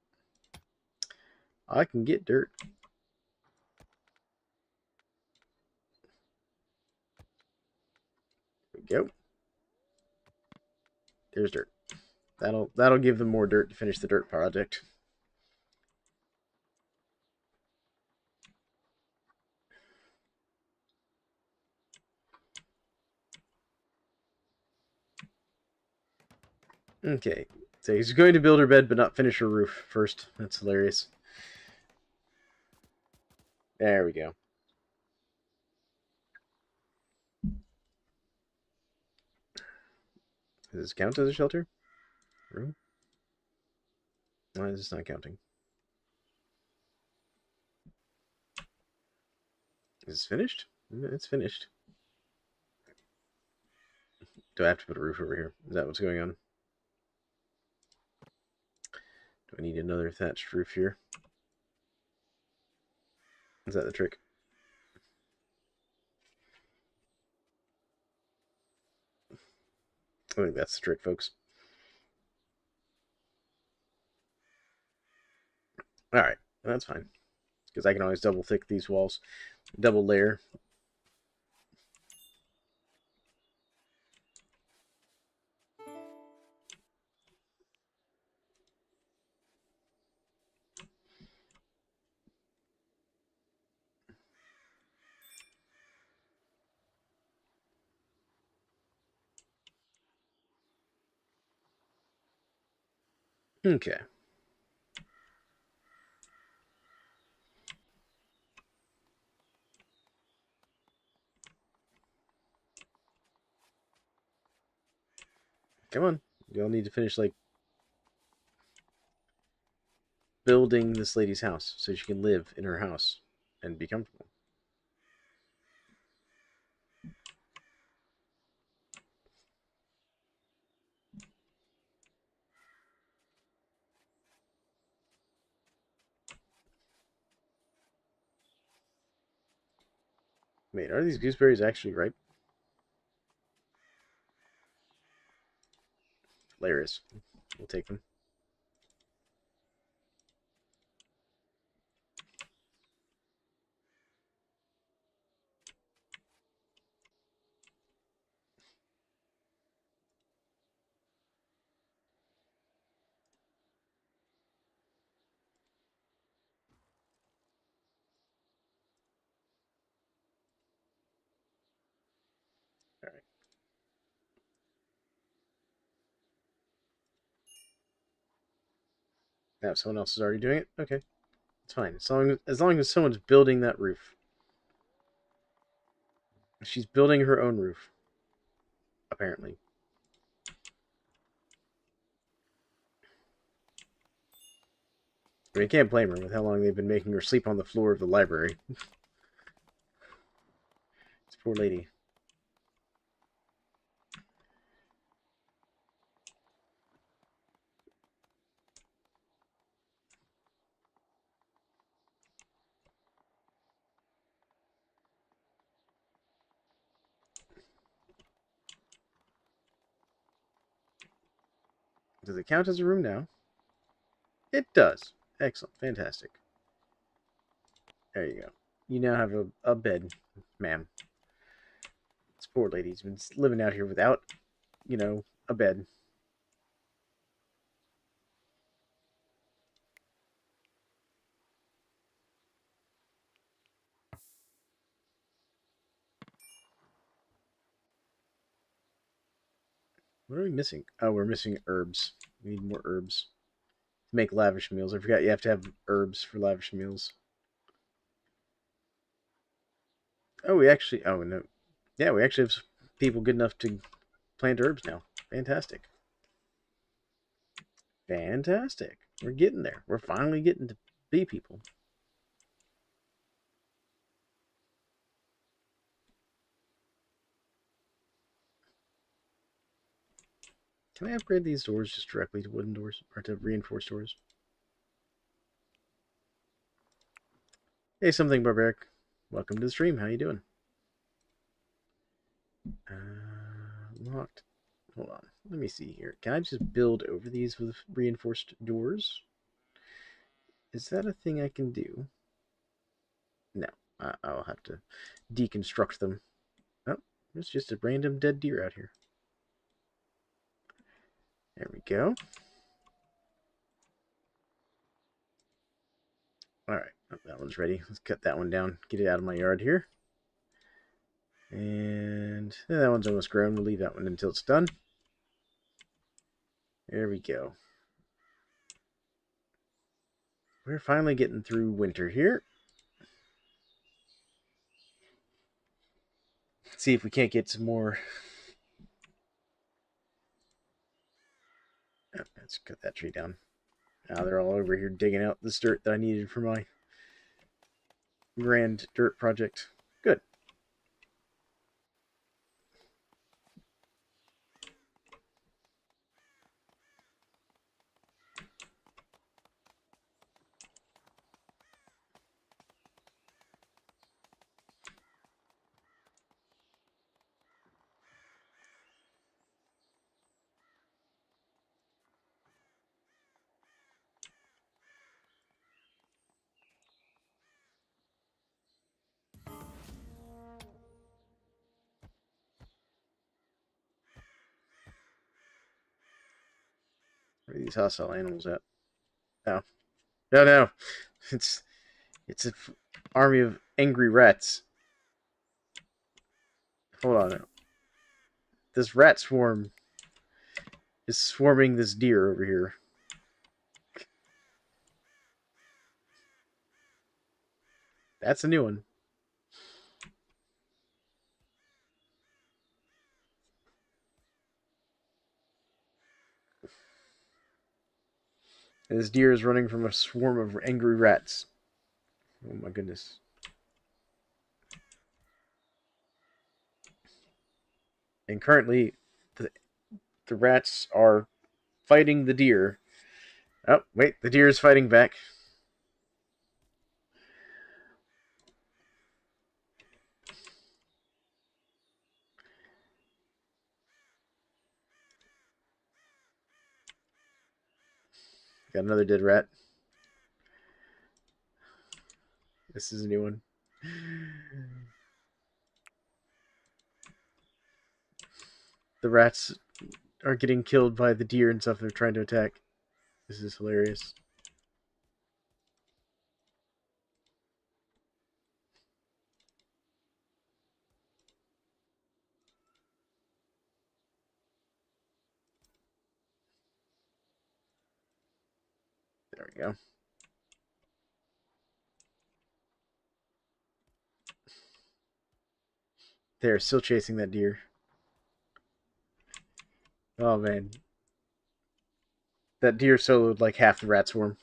I can get dirt. There we go. There's dirt. That'll give them more dirt to finish the dirt project. Okay, so he's going to build her bed but not finish her roof first. That's hilarious. There we go. Does this count as a shelter? Room? Why is this not counting? Is it finished? It's finished. Do I have to put a roof over here? Is that what's going on? Do I need another thatched roof here? Is that the trick? I think that's the trick, folks. Alright, that's fine. Because I can always double thick these walls. Double layer. Okay. Come on. You'll need to finish, like, building this lady's house so she can live in her house and be comfortable. Wait, are these gooseberries actually ripe? Hilarious. We'll take them. All right. Now someone else is already doing it? Okay. It's fine. As long as someone's building that roof. She's building her own roof. Apparently. I mean, you can't blame her with how long they've been making her sleep on the floor of the library. This poor lady. Does it count as a room now? It does. Excellent. Fantastic. There you go. You now have a bed, ma'am. This poor lady's been living out here without, a bed. What are we missing? Oh, we're missing herbs. We need more herbs to make lavish meals. I forgot you have to have herbs for lavish meals. Oh, we actually. Oh no. Yeah, we actually have people good enough to plant herbs now. Fantastic. Fantastic. We're getting there. We're finally getting to be people. Can I upgrade these doors just directly to wooden doors or to reinforced doors? Hey, something barbaric. Welcome to the stream. How you doing? Locked. Hold on. Let me see here. Can I just build over these with reinforced doors? Is that a thing I can do? No. I'll have to deconstruct them. Oh, there's just a random dead deer out here. There we go. Alright, that one's ready. Let's cut that one down. Get it out of my yard here. And that one's almost grown. We'll leave that one until it's done. There we go. We're finally getting through winter here. Let's see if we can't get some more. Oh, let's cut that tree down. Now they're all over here digging out this dirt that I needed for my grand dirt project. Good. Where are these hostile animals at? No. No, no. It's an army of angry rats. Hold on. This rat swarm is swarming this deer over here. That's a new one. And this deer is running from a swarm of angry rats. Oh my goodness. And currently, the rats are fighting the deer. Oh, wait, the deer is fighting back. Got another dead rat. This is a new one. The rats are getting killed by the deer and stuff they're trying to attack. This is hilarious. There we go. They're still chasing that deer. Oh man. That deer soloed like half the rat swarm.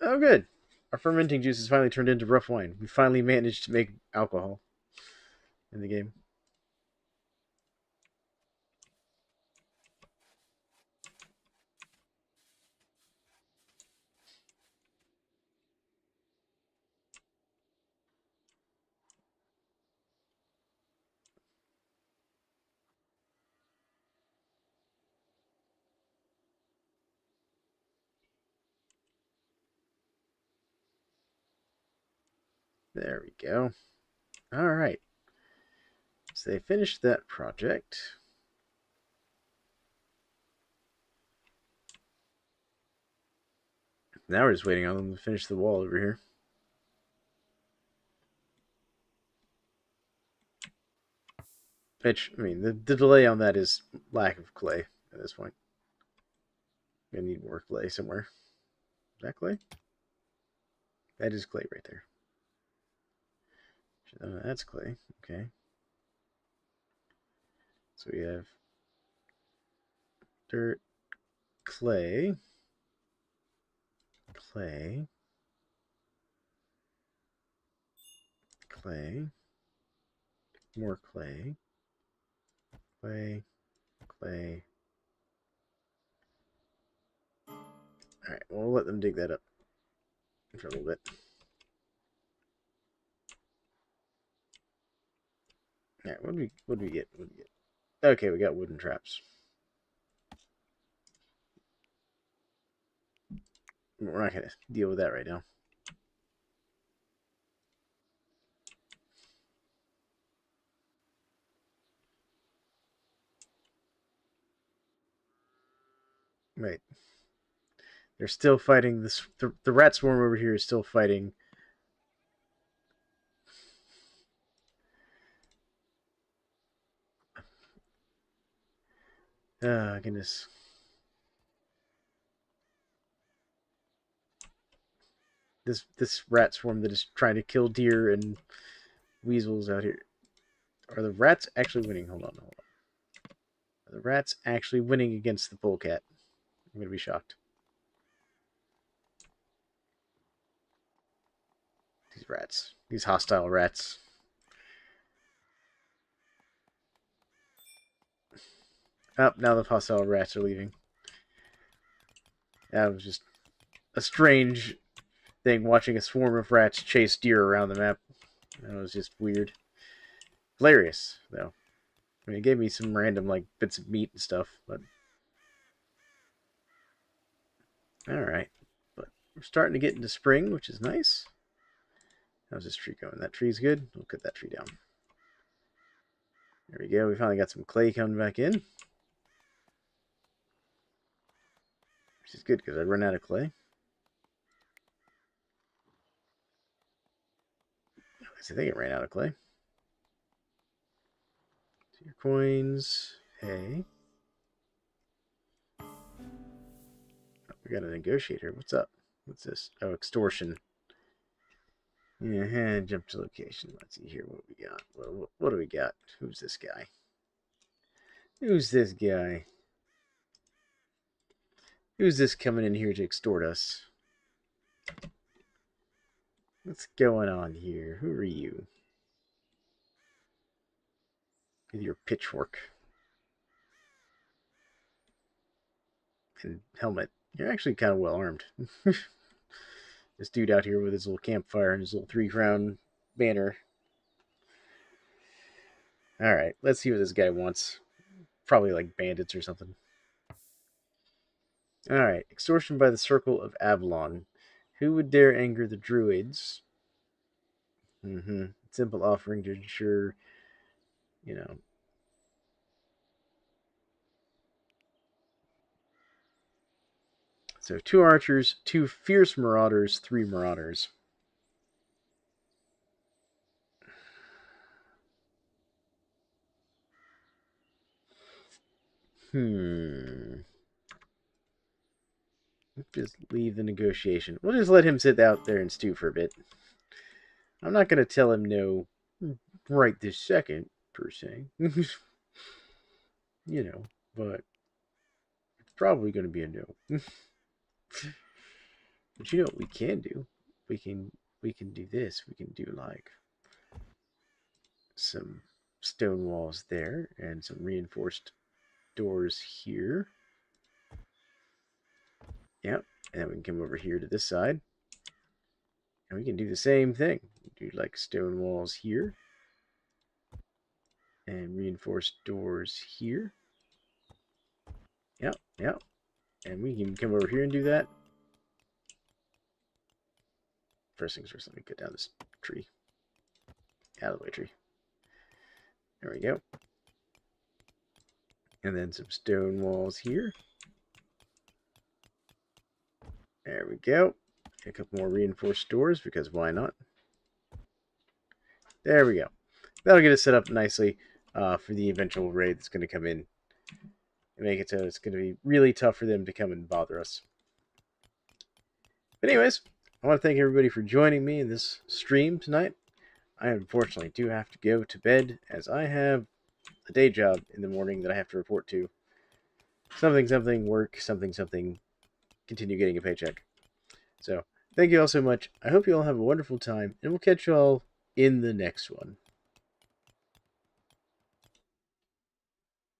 Oh good. Our fermenting juice has finally turned into rough wine. We finally managed to make alcohol in the game. There we go. All right. So they finished that project. Now we're just waiting on them to finish the wall over here. Which, I mean, the delay on that is lack of clay at this point. I need more clay somewhere. Is that clay? That is clay right there. That's clay. Okay. So we have dirt, clay, clay, clay, more clay, clay, clay. All right, well, we'll let them dig that up for a little bit. All right, what do we get? What do we get? Okay, we got wooden traps. We're not gonna deal with that right now. Right. They're still fighting this. The rat swarm over here is still fighting. Ah, goodness. This rat swarm that is trying to kill deer and weasels out here. Are the rats actually winning? Hold on. Are the rats actually winning against the polecat? I'm gonna be shocked. these rats. These hostile rats. Oh, now the hostile rats are leaving. That was just a strange thing, watching a swarm of rats chase deer around the map. That was just weird. Hilarious, though. I mean, it gave me some random, like, bits of meat and stuff, but... Alright. But we're starting to get into spring, which is nice. How's this tree going? That tree's good. We'll cut that tree down. There we go. We finally got some clay coming back in. Which is good, because I'd run out of clay. I think it ran out of clay. So your coins. Hey. Oh, we got a negotiator. What's up? What's this? Oh, extortion. Yeah, jump to location. Let's see here what we got. Well, what do we got? Who's this guy? Who's this guy? Who's this coming in here to extort us? What's going on here? Who are you? With your pitchfork and helmet. You're actually kind of well armed. This dude out here with his little campfire and his little 3-crown banner. Alright, let's see what this guy wants. Probably like bandits or something. Alright, extortion by the Circle of Avalon. Who would dare anger the druids? Simple offering to ensure, you know. So 2 archers, 2 fierce marauders, 3 marauders. Just leave the negotiation. We'll just let him sit out there and stew for a bit. I'm not going to tell him no right this second, per se. You know, but it's probably going to be a no. But you know what we can do? We can do this. We can do like some stone walls there and some reinforced doors here. Yep. And then we can come over here to this side. And we can do the same thing. Do like stone walls here. And reinforced doors here. Yep. And we can come over here and do that. First things first, let me cut down this tree. Out of the way, tree. There we go. And then some stone walls here. There we go. A couple more reinforced doors, because why not? There we go. That'll get us set up nicely for the eventual raid that's going to come in. And make it so it's going to be really tough for them to come and bother us. But anyways, I want to thank everybody for joining me in this stream tonight. I unfortunately do have to go to bed, as I have a day job in the morning that I have to report to. Something, work, something, continue getting a paycheck. So, thank you all so much. I hope you all have a wonderful time, and we'll catch you all in the next one.